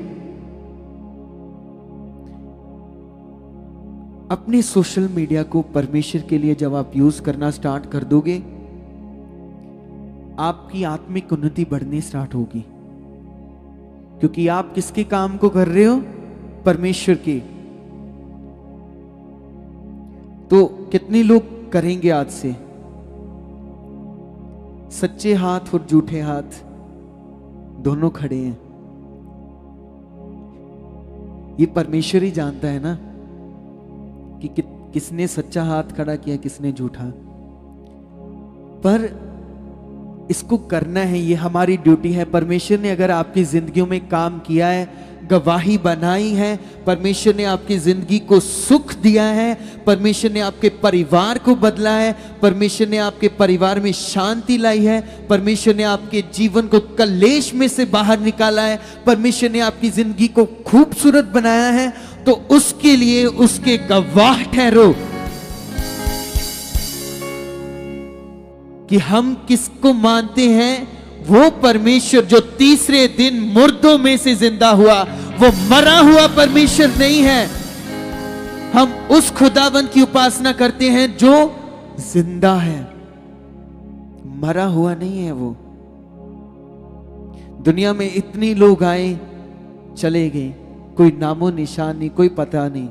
A: अपने सोशल मीडिया को परमेश्वर के लिए जब आप यूज करना स्टार्ट कर दोगे, आपकी आत्मिक उन्नति बढ़नी स्टार्ट होगी, क्योंकि आप किसके काम को कर रहे हो? परमेश्वर के। तो कितने लोग करेंगे आज से? सच्चे हाथ और झूठे हाथ दोनों खड़े हैं। ये परमेश्वर ही जानता है ना कि किसने सच्चा हाथ खड़ा किया, किसने झूठा। पर इसको करना है, ये हमारी ड्यूटी है। परमेश्वर ने अगर आपकी जिंदगियों में काम किया है, गवाही बनाई है, परमेश्वर ने आपकी जिंदगी को सुख दिया है, परमेश्वर ने आपके परिवार को बदला है, परमेश्वर ने आपके परिवार में शांति लाई है, परमेश्वर ने आपके जीवन को कलेश में से बाहर निकाला है, परमेश्वर ने आपकी जिंदगी को खूबसूरत बनाया है, तो उसके लिए उसके गवाह ठहरो कि हम किसको मानते हैं। वो परमेश्वर जो तीसरे दिन मुर्दों में से जिंदा हुआ, वो मरा हुआ परमेश्वर नहीं है। हम उस खुदावन की उपासना करते हैं जो जिंदा है, मरा हुआ नहीं है। वो दुनिया में इतने लोग आए चले गए, कोई नामो निशान नहीं, कोई पता नहीं।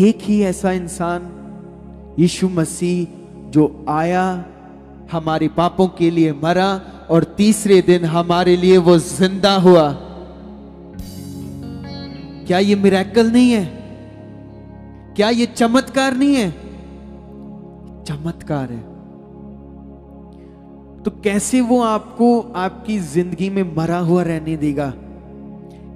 A: एक ही ऐसा इंसान यीशु मसीह जो आया, हमारे पापों के लिए मरा और तीसरे दिन हमारे लिए वो जिंदा हुआ। क्या ये मिरेकल नहीं है? क्या ये चमत्कार नहीं है? चमत्कार है। तो कैसे वो आपको आपकी जिंदगी में मरा हुआ रहने देगा?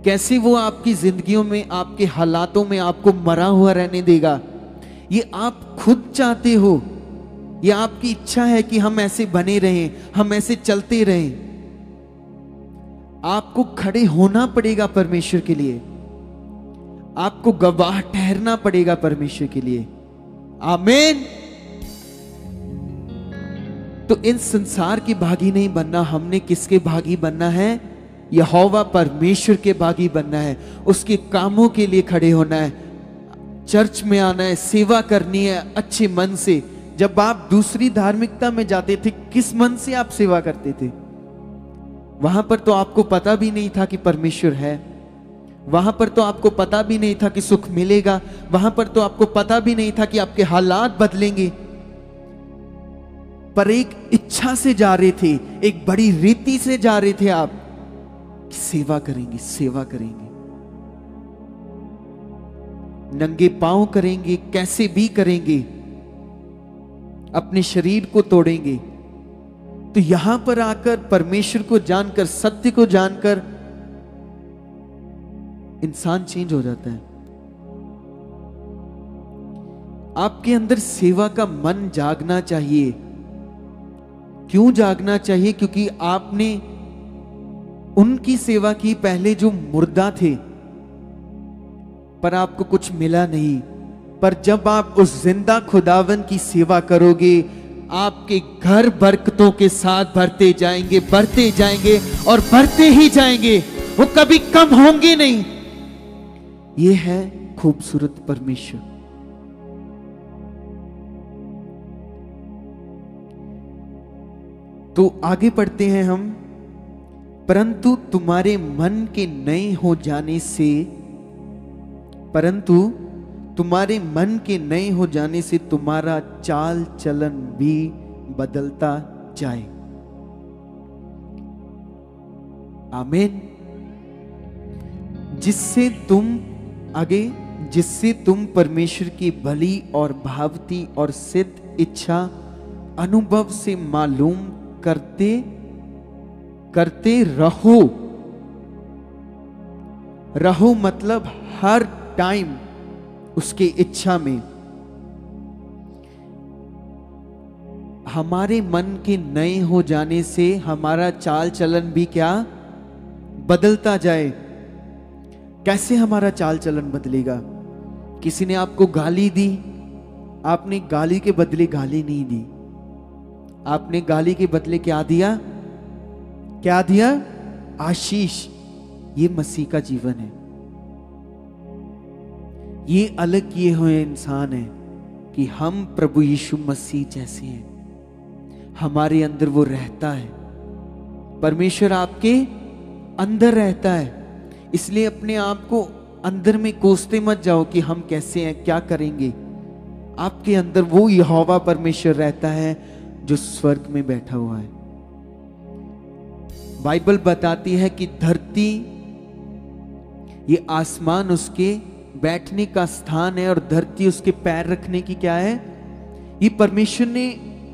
A: कैसे वो आपकी जिंदगियों में, आपके हालातों में आपको मरा हुआ रहने देगा? ये आप खुद चाहते हो, ये आपकी इच्छा है कि हम ऐसे बने रहें, हम ऐसे चलते रहें। आपको खड़े होना पड़ेगा परमेश्वर के लिए, आपको गवाह ठहरना पड़ेगा परमेश्वर के लिए। आमीन। तो इन संसार के भागी नहीं बनना, हमने किसके भागी बनना है? यहोवा परमेश्वर के भागी बनना है, उसके कामों के लिए खड़े होना है, चर्च में आना है, सेवा करनी है अच्छे मन से। जब आप दूसरी धार्मिकता में जाते थे, किस मन से आप सेवा करते थे? वहां पर तो आपको पता भी नहीं था कि परमेश्वर है, वहां पर तो आपको पता भी नहीं था कि सुख मिलेगा, वहां पर तो आपको पता भी नहीं था कि आपके हालात बदलेंगे। पर एक इच्छा से जा रहे थे, एक बड़ी रीति से जा रहे थे आप, सेवा करेंगे, सेवा करेंगे, नंगे पांव करेंगे, कैसे भी करेंगे, अपने शरीर को तोड़ेंगे। तो यहां पर आकर परमेश्वर को जानकर, सत्य को जानकर इंसान चेंज हो जाता है। आपके अंदर सेवा का मन जागना चाहिए। क्यों जागना चाहिए? क्योंकि आपने उनकी सेवा की पहले जो मुर्दा थे, पर आपको कुछ मिला नहीं। पर जब आप उस जिंदा खुदावन की सेवा करोगे, आपके घर बरकतों के साथ भरते जाएंगे, बढ़ते जाएंगे और बढ़ते ही जाएंगे, वो कभी कम होंगे नहीं। ये है खूबसूरत परमेश्वर। तो आगे पढ़ते हैं हम। परंतु तुम्हारे मन के नए हो जाने से, परंतु तुम्हारे मन के नए हो जाने से तुम्हारा चाल चलन भी बदलता जाए। आमीन। जिससे तुम परमेश्वर की भली और भावती और सिद्ध इच्छा अनुभव से मालूम करते रहो मतलब हर टाइम उसकी इच्छा में। हमारे मन के नए हो जाने से हमारा चाल चलन भी क्या? बदलता जाए। कैसे हमारा चाल चलन बदलेगा। किसी ने आपको गाली दी, आपने गाली के बदले गाली नहीं दी, आपने गाली के बदले क्या दिया? क्या दिया? आशीष। ये मसीह का जीवन है। ये अलग किए हुए इंसान है कि हम प्रभु यीशु मसीह जैसे हैं। हमारे अंदर वो रहता है, परमेश्वर आपके अंदर रहता है। इसलिए अपने आप को अंदर में कोसते मत जाओ कि हम कैसे हैं, क्या करेंगे। आपके अंदर वो यहोवा परमेश्वर रहता है जो स्वर्ग में बैठा हुआ है। बाइबल बताती है कि धरती, ये आसमान उसके बैठने का स्थान है और धरती उसके पैर रखने की क्या है? ये परमेश्वर ने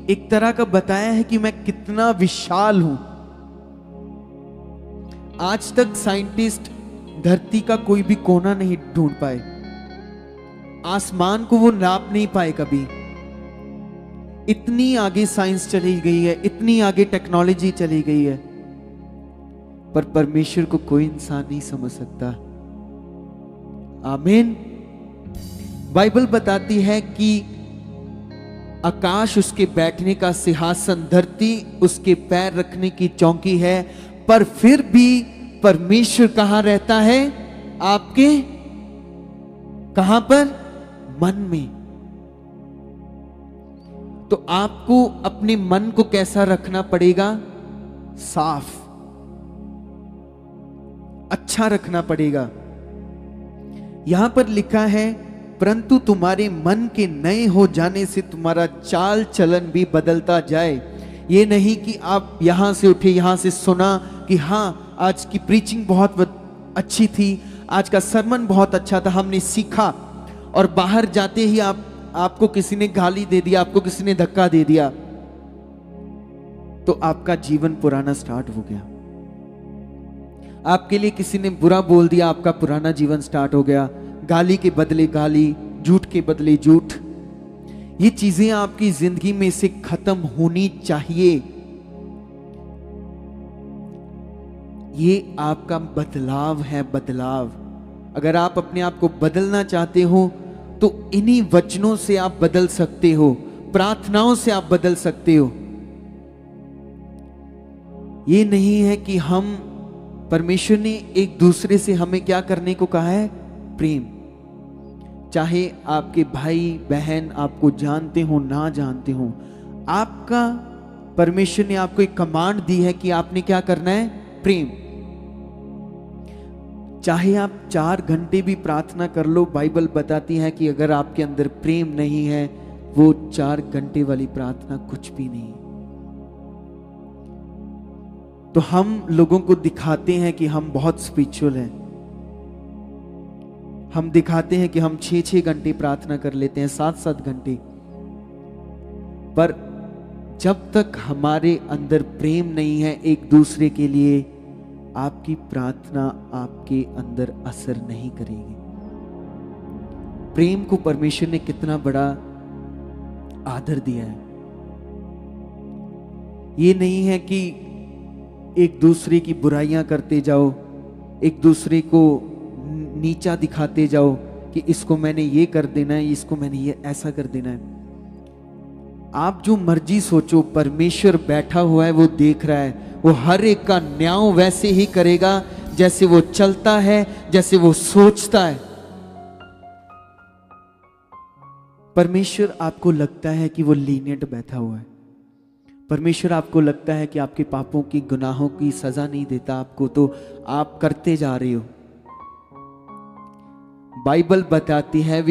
A: एक तरह का बताया है कि मैं कितना विशाल हूं। आज तक साइंटिस्ट धरती का कोई भी कोना नहीं ढूंढ पाए, आसमान को वो नाप नहीं पाए कभी। इतनी आगे साइंस चली गई है, इतनी आगे टेक्नोलॉजी चली गई है, पर परमेश्वर को कोई इंसान नहीं समझ सकता। आमीन। बाइबल बताती है कि आकाश उसके बैठने का सिंहासन, धरती उसके पैर रखने की चौकी है, पर फिर भी परमेश्वर कहां रहता है? आपके कहां पर? मन में। तो आपको अपने मन को कैसा रखना पड़ेगा? साफ, अच्छा रखना पड़ेगा। यहां पर लिखा है, परंतु तुम्हारे मन के नए हो जाने से तुम्हारा चाल चलन भी बदलता जाए। ये नहीं कि आप यहां से उठे, यहां से सुना कि हां आज की प्रीचिंग बहुत अच्छी थी, आज का सरमन बहुत अच्छा था, हमने सीखा, और बाहर जाते ही आपको किसी ने गाली दे दिया, आपको किसी ने धक्का दे दिया, तो आपका जीवन पुराना स्टार्ट हो गया। आपके लिए किसी ने बुरा बोल दिया, आपका पुराना जीवन स्टार्ट हो गया। गाली के बदले गाली, झूठ के बदले झूठ। ये चीजें आपकी जिंदगी में से खत्म होनी चाहिए। ये आपका बदलाव है, बदलाव। अगर आप अपने आप को बदलना चाहते हो तो इन्हीं वचनों से आप बदल सकते हो, प्रार्थनाओं से आप बदल सकते हो। ये नहीं है कि हम, परमेश्वर ने एक दूसरे से हमें क्या करने को कहा है? प्रेम। चाहे आपके भाई बहन आपको जानते हो ना जानते हो, आपका परमेश्वर ने आपको एक कमांड दी है कि आपने क्या करना है? प्रेम। चाहे आप 4 घंटे भी प्रार्थना कर लो, बाइबल बताती है कि अगर आपके अंदर प्रेम नहीं है, वो 4 घंटे वाली प्रार्थना कुछ भी नहीं। तो हम लोगों को दिखाते हैं कि हम बहुत स्पिरिचुअल हैं, हम दिखाते हैं कि हम 6-6 घंटे प्रार्थना कर लेते हैं, 7-7 घंटे, पर जब तक हमारे अंदर प्रेम नहीं है एक दूसरे के लिए, आपकी प्रार्थना आपके अंदर असर नहीं करेगी। प्रेम को परमेश्वर ने कितना बड़ा आदर दिया है। ये नहीं है कि एक दूसरे की बुराइयां करते जाओ, एक दूसरे को नीचा दिखाते जाओ कि इसको मैंने ये कर देना है, इसको मैंने ये ऐसा कर देना है। आप जो मर्जी सोचो, परमेश्वर बैठा हुआ है, वो देख रहा है, वो हर एक का न्याय वैसे ही करेगा जैसे वो चलता है, जैसे वो सोचता है। परमेश्वर आपको लगता है कि वो लीनियंट बैठा हुआ है, परमेश्वर आपको लगता है कि आपके पापों की, गुनाहों की सजा नहीं देता आपको, तो आप करते जा रहे हो। बाइबल बताती है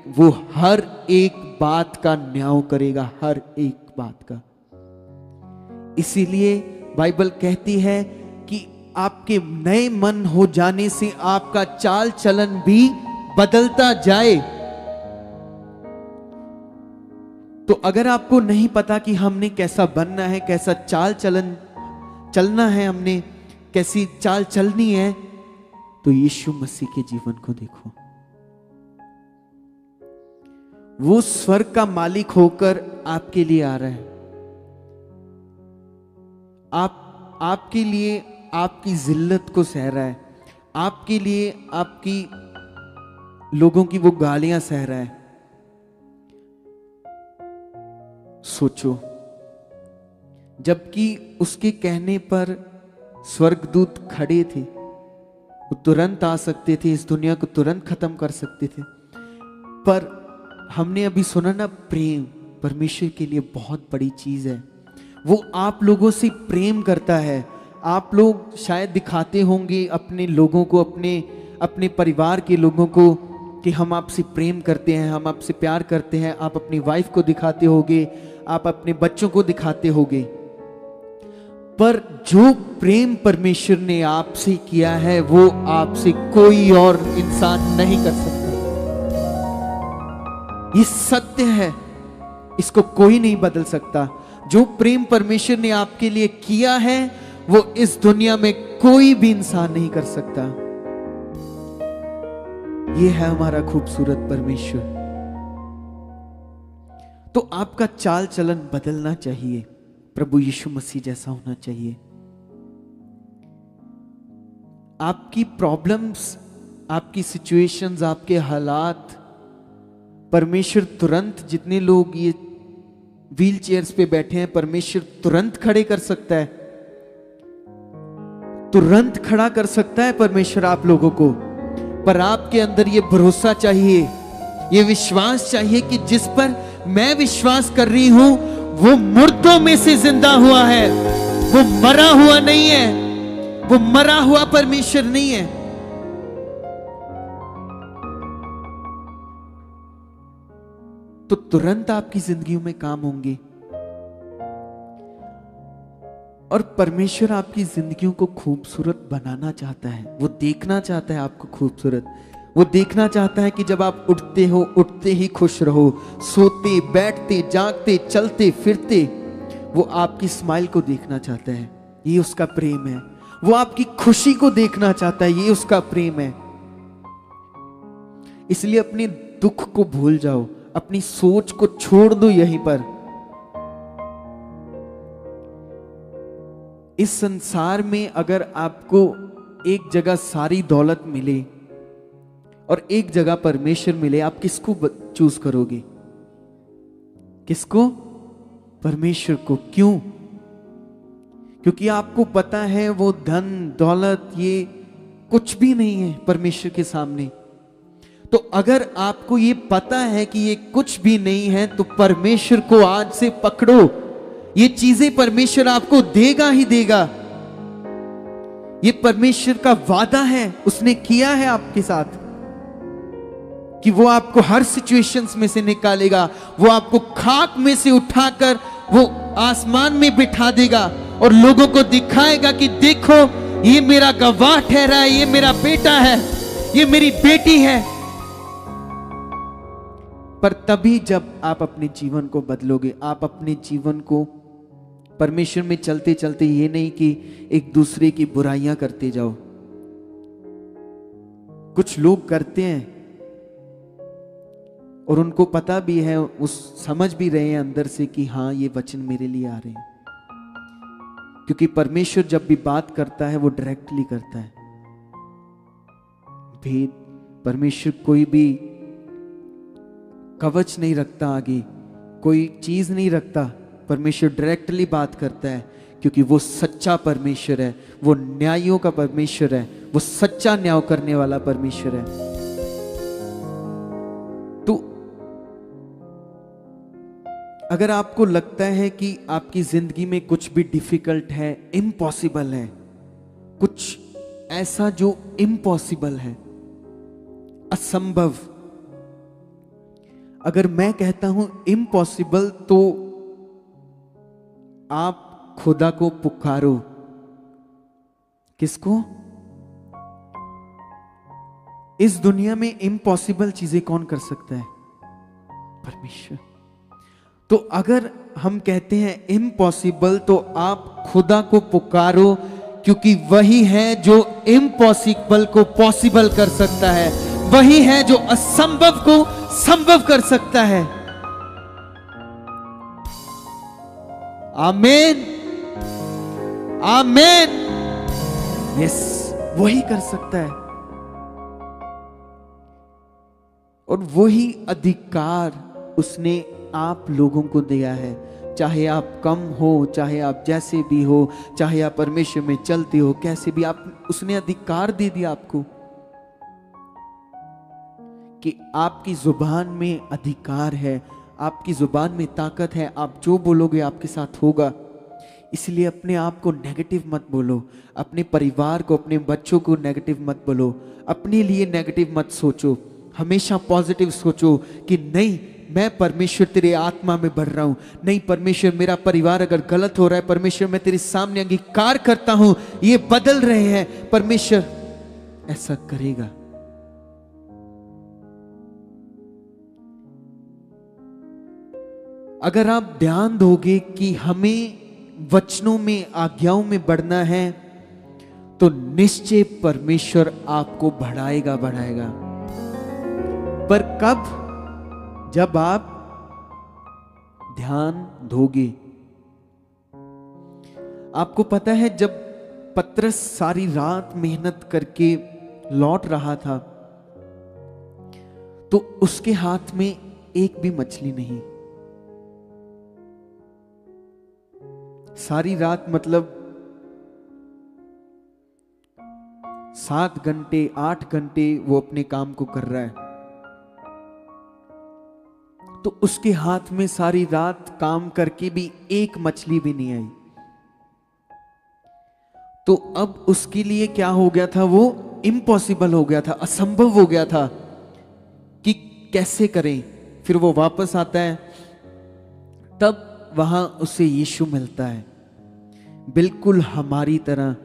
A: वो हर एक बात का न्याय करेगा, हर एक बात का। इसीलिए बाइबल कहती है कि आपके नए मन हो जाने से आपका चाल चलन भी बदलता जाए। तो अगर आपको नहीं पता कि हमने कैसा बनना है, कैसा चाल चलन चलना है, हमने कैसी चाल चलनी है, तो यीशु मसीह के जीवन को देखो। वो स्वर्ग का मालिक होकर आपके लिए आ रहा है, आपके लिए आपकी जिल्लत को सह रहा है, आपके लिए आपकी लोगों की वो गालियां सह रहा है। सोचो, जबकि उसके कहने पर स्वर्गदूत खड़े थे, वो तुरंत आ सकते थे, इस दुनिया को तुरंत खत्म कर सकते थे। पर हमने अभी सुना ना, प्रेम परमेश्वर के लिए बहुत बड़ी चीज है। वो आप लोगों से प्रेम करता है। आप लोग शायद दिखाते होंगे अपने लोगों को, अपने परिवार के लोगों को कि हम आपसे प्रेम करते हैं, हम आपसे प्यार करते हैं। आप अपनी वाइफ को दिखाते होगे, आप अपने बच्चों को दिखाते होगे। पर जो प्रेम परमेश्वर ने आपसे किया है वो आपसे कोई और इंसान नहीं कर सकता। ये सत्य है, इसको कोई नहीं बदल सकता। जो प्रेम परमेश्वर ने आपके लिए किया है वो इस दुनिया में कोई भी इंसान नहीं कर सकता। ये है हमारा खूबसूरत परमेश्वर। तो आपका चाल चलन बदलना चाहिए, प्रभु यीशु मसीह जैसा होना चाहिए। आपकी प्रॉब्लम्स, आपकी सिचुएशंस, आपके हालात परमेश्वर तुरंत, जितने लोग ये व्हील चेयर्स पे बैठे हैं, परमेश्वर तुरंत खड़े कर सकता है, तुरंत खड़ा कर सकता है परमेश्वर आप लोगों को। पर आपके अंदर ये भरोसा चाहिए, ये विश्वास चाहिए कि जिस पर मैं विश्वास कर रही हूं वो मुर्दों में से जिंदा हुआ है, वो मरा हुआ नहीं है, वो मरा हुआ परमेश्वर नहीं है। तो तुरंत आपकी जिंदगियों में काम होंगे। और परमेश्वर आपकी जिंदगियों को खूबसूरत बनाना चाहता है। वो देखना चाहता है आपको खूबसूरत। वो देखना चाहता है कि जब आप उठते हो, उठते ही खुश रहो, सोते, बैठते, जागते, चलते फिरते, वो आपकी स्माइल को देखना चाहता है। ये उसका प्रेम है। वो आपकी खुशी को देखना चाहता है। ये उसका प्रेम है। इसलिए अपने दुख को भूल जाओ, अपनी सोच को छोड़ दो यहीं पर। इस संसार में अगर आपको एक जगह सारी दौलत मिले और एक जगह परमेश्वर मिले, आप किसको चूज करोगे? किसको? परमेश्वर को। क्यों? क्योंकि आपको पता है वो धन दौलत ये कुछ भी नहीं है परमेश्वर के सामने। तो अगर आपको ये पता है कि ये कुछ भी नहीं है, तो परमेश्वर को आज से पकड़ो। ये चीजें परमेश्वर आपको देगा ही देगा। ये परमेश्वर का वादा है, उसने किया है आपके साथ कि वो आपको हर सिचुएशंस में से निकालेगा। वो आपको खाक में से उठाकर वो आसमान में बिठा देगा और लोगों को दिखाएगा कि देखो ये मेरा गवाह ठहरा है, ये मेरा बेटा है, ये मेरी बेटी है। पर तभी जब आप अपने जीवन को बदलोगे। आप अपने जीवन को परमेश्वर में चलते चलते, ये नहीं कि एक दूसरे की बुराइयां करते जाओ। कुछ लोग करते हैं और उनको पता भी है, उस समझ भी रहे हैं अंदर से कि हाँ ये वचन मेरे लिए आ रहे हैं। क्योंकि परमेश्वर जब भी बात करता है वो डायरेक्टली करता है। भेद, परमेश्वर कोई भी कवच नहीं रखता, आगे कोई चीज नहीं रखता। परमेश्वर डायरेक्टली बात करता है क्योंकि वो सच्चा परमेश्वर है, वो न्यायों का परमेश्वर है, वो सच्चा न्याय करने वाला परमेश्वर है। तो अगर आपको लगता है कि आपकी जिंदगी में कुछ भी डिफिकल्ट है, इम्पॉसिबल है, कुछ ऐसा जो इम्पॉसिबल है, असंभव, अगर मैं कहता हूं इम्पॉसिबल, तो आप खुदा को पुकारो। किसको? इस दुनिया में इम्पॉसिबल चीजें कौन कर सकता है? परमेश्वर। तो अगर हम कहते हैं इम्पॉसिबल, तो आप खुदा को पुकारो, क्योंकि वही है जो इम्पॉसिबल को पॉसिबल कर सकता है, वही है जो असंभव को संभव कर सकता है। आमीन, आमीन। यस, वही कर सकता है। और वही अधिकार उसने आप लोगों को दिया है। चाहे आप कम हो, चाहे आप जैसे भी हो, चाहे आप परमेश्वर में चलते हो कैसे भी, आप उसने अधिकार दे दिया आपको कि आपकी जुबान में अधिकार है, आपकी जुबान में ताकत है। आप जो बोलोगे आपके साथ होगा। इसलिए अपने आप को नेगेटिव मत बोलो, अपने परिवार को, अपने बच्चों को नेगेटिव मत बोलो, अपने लिए नेगेटिव मत सोचो। हमेशा पॉजिटिव सोचो कि नहीं, मैं परमेश्वर तेरे आत्मा में बढ़ रहा हूं। नहीं परमेश्वर, मेरा परिवार अगर गलत हो रहा है, परमेश्वर मैं तेरे सामने अंगीकार करता हूं, ये बदल रहे हैं, परमेश्वर ऐसा करेगा। अगर आप ध्यान दोगे कि हमें वचनों में, आज्ञाओं में बढ़ना है, तो निश्चय परमेश्वर आपको बढ़ाएगा बढ़ाएगा। पर कब? जब आप ध्यान दोगे। आपको पता है, जब पतरस सारी रात मेहनत करके लौट रहा था तो उसके हाथ में एक भी मछली नहीं। सारी रात मतलब 7 घंटे 8 घंटे वो अपने काम को कर रहा है, तो उसके हाथ में सारी रात काम करके भी एक मछली भी नहीं आई। तो अब उसके लिए क्या हो गया था? वो इम्पॉसिबल हो गया था, असंभव हो गया था कि कैसे करें। फिर वो वापस आता है, तब वहां उसे यीशु मिलता है, बिल्कुल हमारी तरह।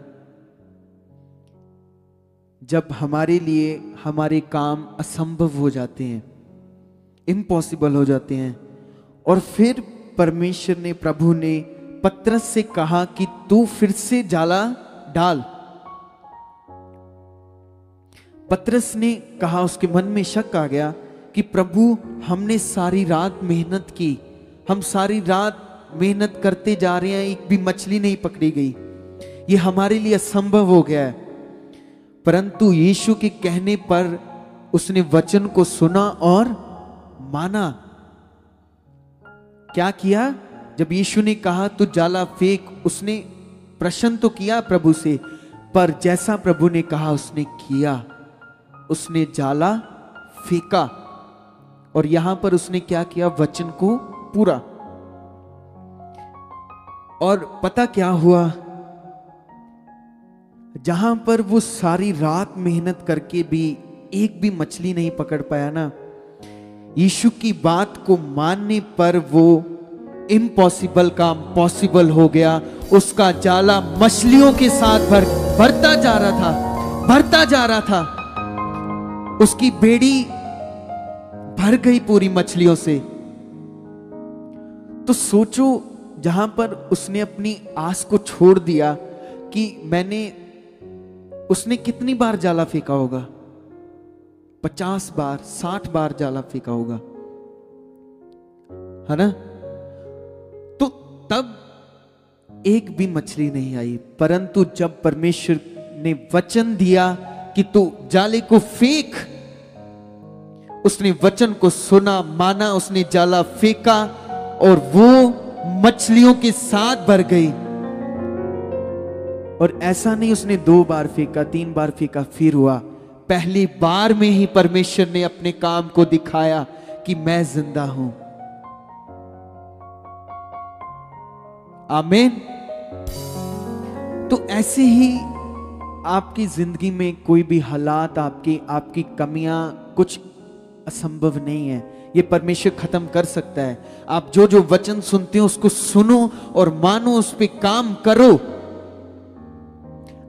A: जब हमारे लिए हमारे काम असंभव हो जाते हैं, इम्पॉसिबल हो जाते हैं, और फिर परमेश्वर ने, प्रभु ने पतरस से कहा कि तू फिर से जाला डाल। पतरस ने कहा, उसके मन में शक आ गया कि प्रभु, हमने सारी रात मेहनत की, हम सारी रात मेहनत करते जा रहे हैं, एक भी मछली नहीं पकड़ी गई, ये हमारे लिए असंभव हो गया है। परंतु यीशु के कहने पर उसने वचन को सुना और माना। क्या किया? जब यीशु ने कहा तू जाला फेंक, उसने प्रश्न तो किया प्रभु से, पर जैसा प्रभु ने कहा उसने किया, उसने जाला फेंका। और यहां पर उसने क्या किया? वचन को पूरा। और पता क्या हुआ? जहां पर वो सारी रात मेहनत करके भी एक भी मछली नहीं पकड़ पाया ना, यीशु की बात को मानने पर वो इम्पॉसिबल काम पॉसिबल हो गया। उसका जाला मछलियों के साथ भरता जा रहा था, भरता जा रहा था। उसकी बेड़ी भर गई पूरी मछलियों से। तो सोचो, जहां पर उसने अपनी आस को छोड़ दिया कि उसने कितनी बार जाला फेंका होगा? 50 बार 60 बार जाला फेंका होगा, है ना? तो तब एक भी मछली नहीं आई। परंतु जब परमेश्वर ने वचन दिया कि तू जाले को फेंक, उसने वचन को सुना, माना, उसने जाला फेंका और वो मछलियों के साथ भर गई। और ऐसा नहीं उसने 2 बार फेंका, 3 बार फेंका, फिर हुआ। पहली बार में ही परमेश्वर ने अपने काम को दिखाया कि मैं जिंदा हूं। आमीन। तो ऐसे ही आपकी जिंदगी में कोई भी हालात, आपकी कमियां, कुछ असंभव नहीं है, ये परमेश्वर खत्म कर सकता है। आप जो जो वचन सुनते हो उसको सुनो और मानो, उस पे काम करो।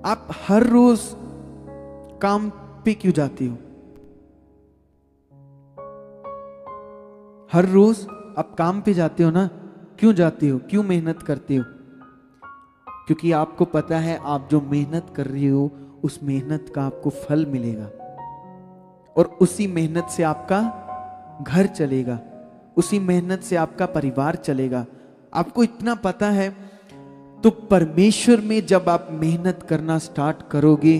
A: आप हर रोज काम पे क्यों जाती हो? हर रोज आप काम पे जाते हो ना? क्यों जाती हो? क्यों मेहनत करते हो? क्योंकि आपको पता है आप जो मेहनत कर रही हो उस मेहनत का आपको फल मिलेगा, और उसी मेहनत से आपका घर चलेगा, उसी मेहनत से आपका परिवार चलेगा। आपको इतना पता है। तो परमेश्वर में जब आप मेहनत करना स्टार्ट करोगे,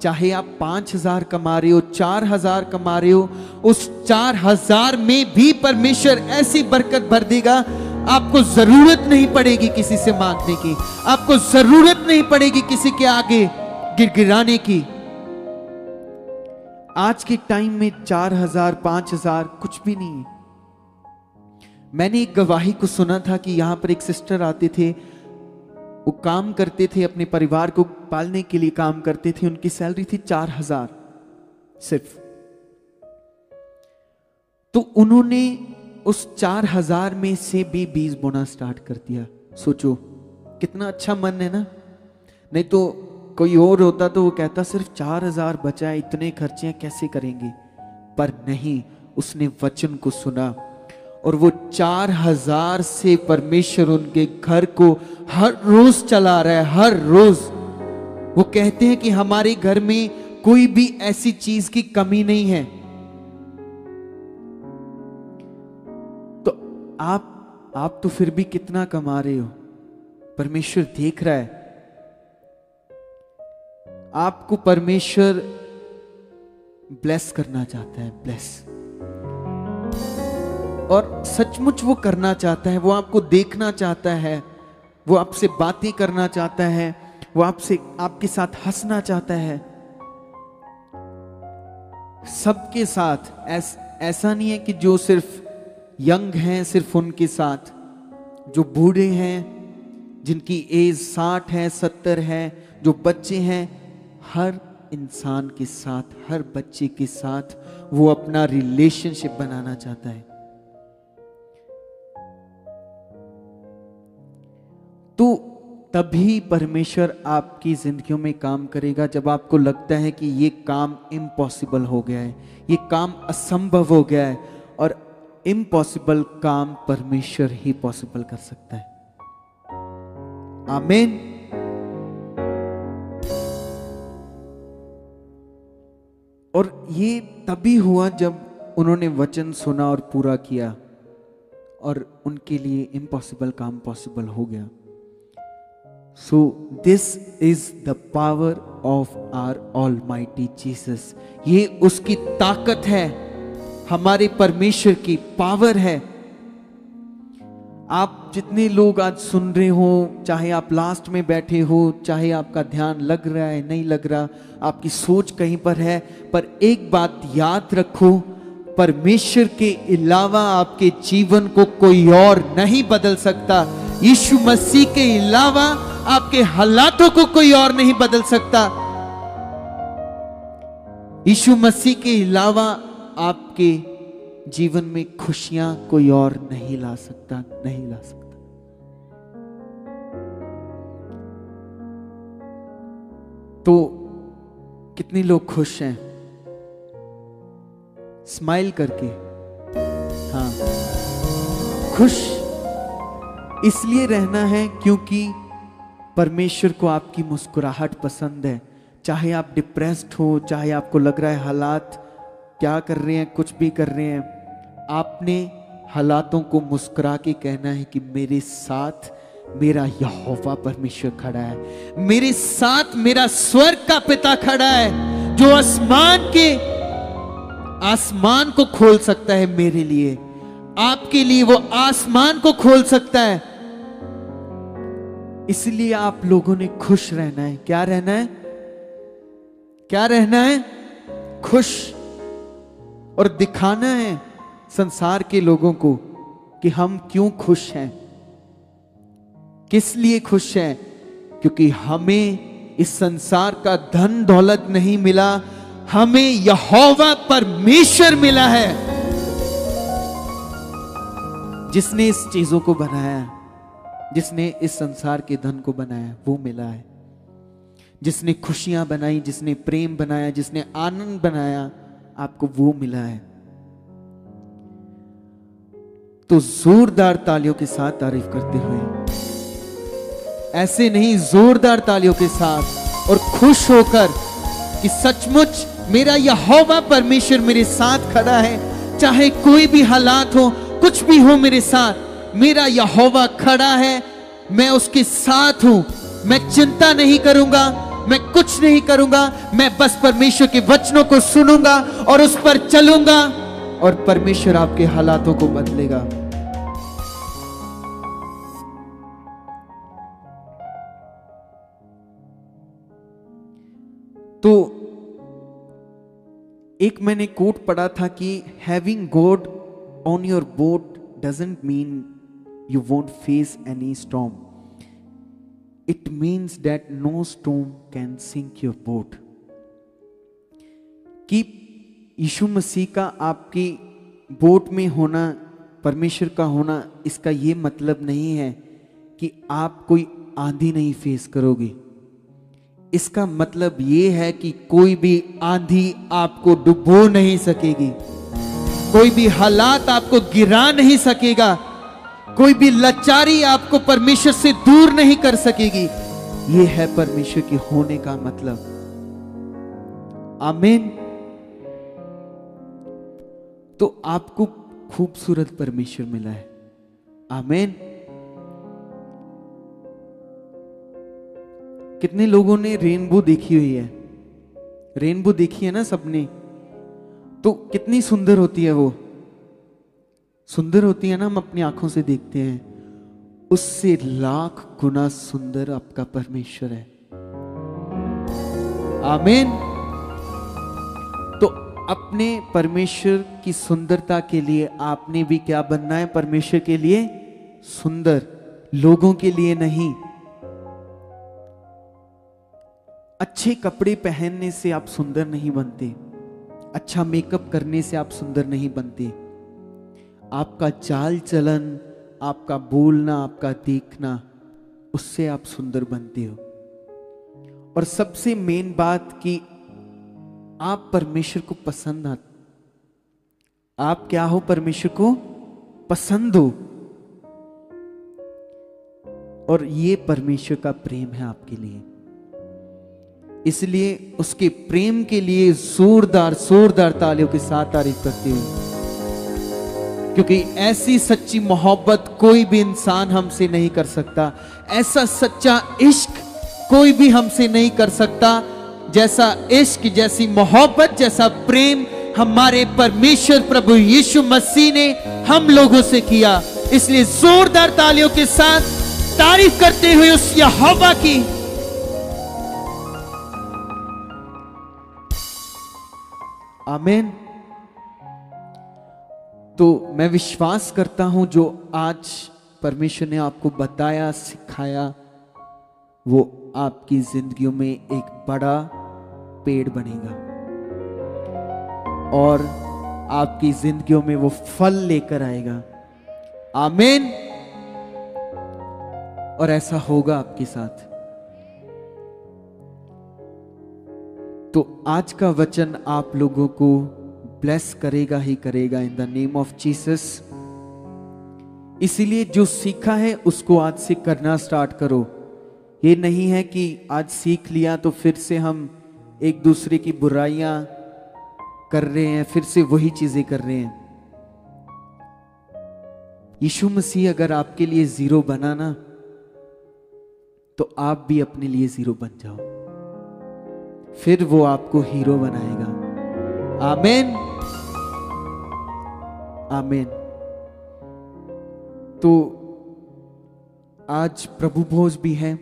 A: चाहे आप 5,000 कमा रहे हो, 4,000 कमा रहे हो, उस 4,000 में भी परमेश्वर ऐसी बरकत भर देगा, आपको जरूरत नहीं पड़ेगी किसी से मांगने की, आपको जरूरत नहीं पड़ेगी किसी के आगे गिड़गिड़ाने की। आज के टाइम में 4,000 5,000 कुछ भी नहीं है। मैंने एक गवाही को सुना था कि यहां पर एक सिस्टर आते थे, वो काम करते थे, अपने परिवार को पालने के लिए काम करते थे, उनकी सैलरी थी 4,000 सिर्फ। तो उन्होंने उस 4,000 में से भी 20 बोना स्टार्ट कर दिया। सोचो कितना अच्छा मन है ना। नहीं तो कोई और होता तो वो कहता सिर्फ 4,000 बचा है, इतने खर्चे कैसे करेंगे। पर नहीं, उसने वचन को सुना और वो 4,000 से परमेश्वर उनके घर को हर रोज चला रहा है, हर रोज। वो कहते हैं कि हमारे घर में कोई भी ऐसी चीज की कमी नहीं है। तो आप तो फिर भी कितना कमा रहे हो, परमेश्वर देख रहा है। आपको परमेश्वर ब्लेस करना चाहता है, ब्लेस, और सचमुच वो करना चाहता है। वो आपको देखना चाहता है, वो आपसे बातें करना चाहता है, वो आपके साथ हंसना चाहता है। सबके साथ, ऐसा नहीं है कि जो सिर्फ यंग हैं सिर्फ उनके साथ, जो बूढ़े हैं, जिनकी एज 60 है 70 है, जो बच्चे हैं, हर इंसान के साथ, हर बच्चे के साथ वो अपना रिलेशनशिप बनाना चाहता है। तो तभी परमेश्वर आपकी जिंदगियों में काम करेगा, जब आपको लगता है कि ये काम इम्पॉसिबल हो गया है, ये काम असंभव हो गया है। और इम्पॉसिबल काम परमेश्वर ही पॉसिबल कर सकता है। आमीन। और ये तभी हुआ जब उन्होंने वचन सुना और पूरा किया, और उनके लिए इम्पॉसिबल काम पॉसिबल हो गया। So this is the power of our Almighty Jesus. ये उसकी ताकत है, हमारे परमेश्वर की पावर है। आप जितने लोग आज सुन रहे हो, चाहे आप लास्ट में बैठे हो, चाहे आपका ध्यान लग रहा है नहीं लग रहा, आपकी सोच कहीं पर है, पर एक बात याद रखो, परमेश्वर के अलावा आपके जीवन को कोई और नहीं बदल सकता। यीशु मसीह के अलावा आपके हालातों को कोई और नहीं बदल सकता। यीशु मसीह के अलावा आपके जीवन में खुशियां कोई और नहीं ला सकता, नहीं ला सकता। तो कितने लोग खुश हैं? स्माइल करके। हाँ, खुश इसलिए रहना है क्योंकि परमेश्वर को आपकी मुस्कुराहट पसंद है। चाहे आप डिप्रेस्ड हो, चाहे आपको लग रहा है हालात क्या कर रहे हैं, कुछ भी कर रहे हैं, आपने हालातों को मुस्कुरा के कहना है कि मेरे साथ मेरा यहोवा परमेश्वर खड़ा है, मेरे साथ मेरा स्वर्ग का पिता खड़ा है, जो आसमान को खोल सकता है मेरे लिए, आपके लिए वो आसमान को खोल सकता है। इसलिए आप लोगों ने खुश रहना है। क्या रहना है? क्या रहना है? खुश। और दिखाना है संसार के लोगों को कि हम क्यों खुश हैं, किस लिए खुश हैं। क्योंकि हमें इस संसार का धन दौलत नहीं मिला, हमें यहोवा परमेश्वर मिला है, जिसने इस चीजों को बनाया, जिसने इस संसार के धन को बनाया, वो मिला है। जिसने खुशियां बनाई, जिसने प्रेम बनाया, जिसने आनंद बनाया, आपको वो मिला है। तो जोरदार तालियों के साथ तारीफ करते हुए, ऐसे नहीं, जोरदार तालियों के साथ और खुश होकर कि सचमुच मेरा यहोवा परमेश्वर मेरे साथ खड़ा है। चाहे कोई भी हालात हो, कुछ भी हो, मेरे साथ मेरा यहोवा खड़ा है, मैं उसके साथ हूं। मैं चिंता नहीं करूंगा, मैं कुछ नहीं करूंगा, मैं बस परमेश्वर के वचनों को सुनूंगा और उस पर चलूंगा और परमेश्वर आपके हालातों को बदलेगा। तो एक मैंने कोट पढ़ा था कि having God on your boat doesn't mean you won't face any storm, it means that no storm can sink your boat. कि यीशु मसीह का आपकी बोट में होना, परमेश्वर का होना, इसका ये मतलब नहीं है कि आप कोई आंधी नहीं फेस करोगे। इसका मतलब ये है कि कोई भी आंधी आपको डुबो नहीं सकेगी, कोई भी हालात आपको गिरा नहीं सकेगा, कोई भी लाचारी आपको परमेश्वर से दूर नहीं कर सकेगी। ये है परमेश्वर के होने का मतलब। आमीन। तो आपको खूबसूरत परमेश्वर मिला है। आमीन। कितने लोगों ने रेनबो देखी हुई है? रेनबो देखी है ना सबने? तो कितनी सुंदर होती है वो, सुंदर होती है ना, हम अपनी आंखों से देखते हैं, उससे लाख गुना सुंदर आपका परमेश्वर है। आमीन। तो अपने परमेश्वर की सुंदरता के लिए आपने भी क्या बनना है? परमेश्वर के लिए सुंदर, लोगों के लिए नहीं। अच्छे कपड़े पहनने से आप सुंदर नहीं बनते, अच्छा मेकअप करने से आप सुंदर नहीं बनते। आपका चाल चलन, आपका बोलना, आपका देखना, उससे आप सुंदर बनते हो। और सबसे मेन बात कि आप परमेश्वर को पसंद आते, आप क्या हो? परमेश्वर को पसंद हो। और ये परमेश्वर का प्रेम है आपके लिए। इसलिए उसके प्रेम के लिए जोरदार जोरदार तालियों के साथ तारीफ करते हुए, क्योंकि ऐसी सच्ची मोहब्बत कोई भी इंसान हमसे नहीं कर सकता, ऐसा सच्चा इश्क कोई भी हमसे नहीं कर सकता, जैसा इश्क, जैसी मोहब्बत, जैसा प्रेम हमारे परमेश्वर प्रभु यीशु मसीह ने हम लोगों से किया। इसलिए जोरदार तालियों के साथ तारीफ करते हुए उस यहोवा की। आमीन। तो मैं विश्वास करता हूं जो आज परमेश्वर ने आपको बताया, सिखाया, वो आपकी जिंदगियों में एक बड़ा पेड़ बनेगा और आपकी जिंदगियों में वो फल लेकर आएगा। आमीन। और ऐसा होगा आपके साथ। तो आज का वचन आप लोगों को ब्लेस करेगा ही करेगा in the name of Jesus. इसीलिए जो सीखा है उसको आज से करना स्टार्ट करो। ये नहीं है कि आज सीख लिया तो फिर से हम एक दूसरे की बुराइयां कर रहे हैं, फिर से वही चीजें कर रहे हैं। यीशु मसीह अगर आपके लिए जीरो बना ना, तो आप भी अपने लिए जीरो बन जाओ, फिर वो आपको हीरो बनाएगा। आमीन। आमीन। तो आज प्रभु भोज भी है,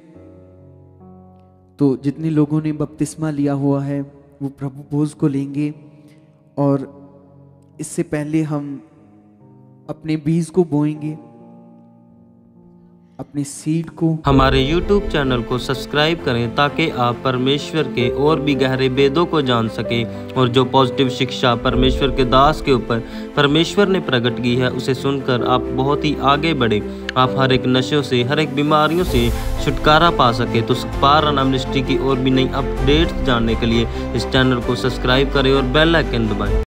A: तो जितने लोगों ने बपतिस्मा लिया हुआ है वो प्रभु भोज को लेंगे। और इससे पहले हम अपने बीज को बोएंगे, अपने सीड को।
B: हमारे YouTube चैनल को सब्सक्राइब करें ताकि आप परमेश्वर के और भी गहरे भेदों को जान सकें, और जो पॉजिटिव शिक्षा परमेश्वर के दास के ऊपर परमेश्वर ने प्रकट की है उसे सुनकर आप बहुत ही आगे बढ़े, आप हर एक नशों से, हर एक बीमारियों से छुटकारा पा सके। तो पार मिनिस्ट्री की और भी नई अपडेट्स जानने के लिए इस चैनल को सब्सक्राइब करें और बेल आइकन दबाएं।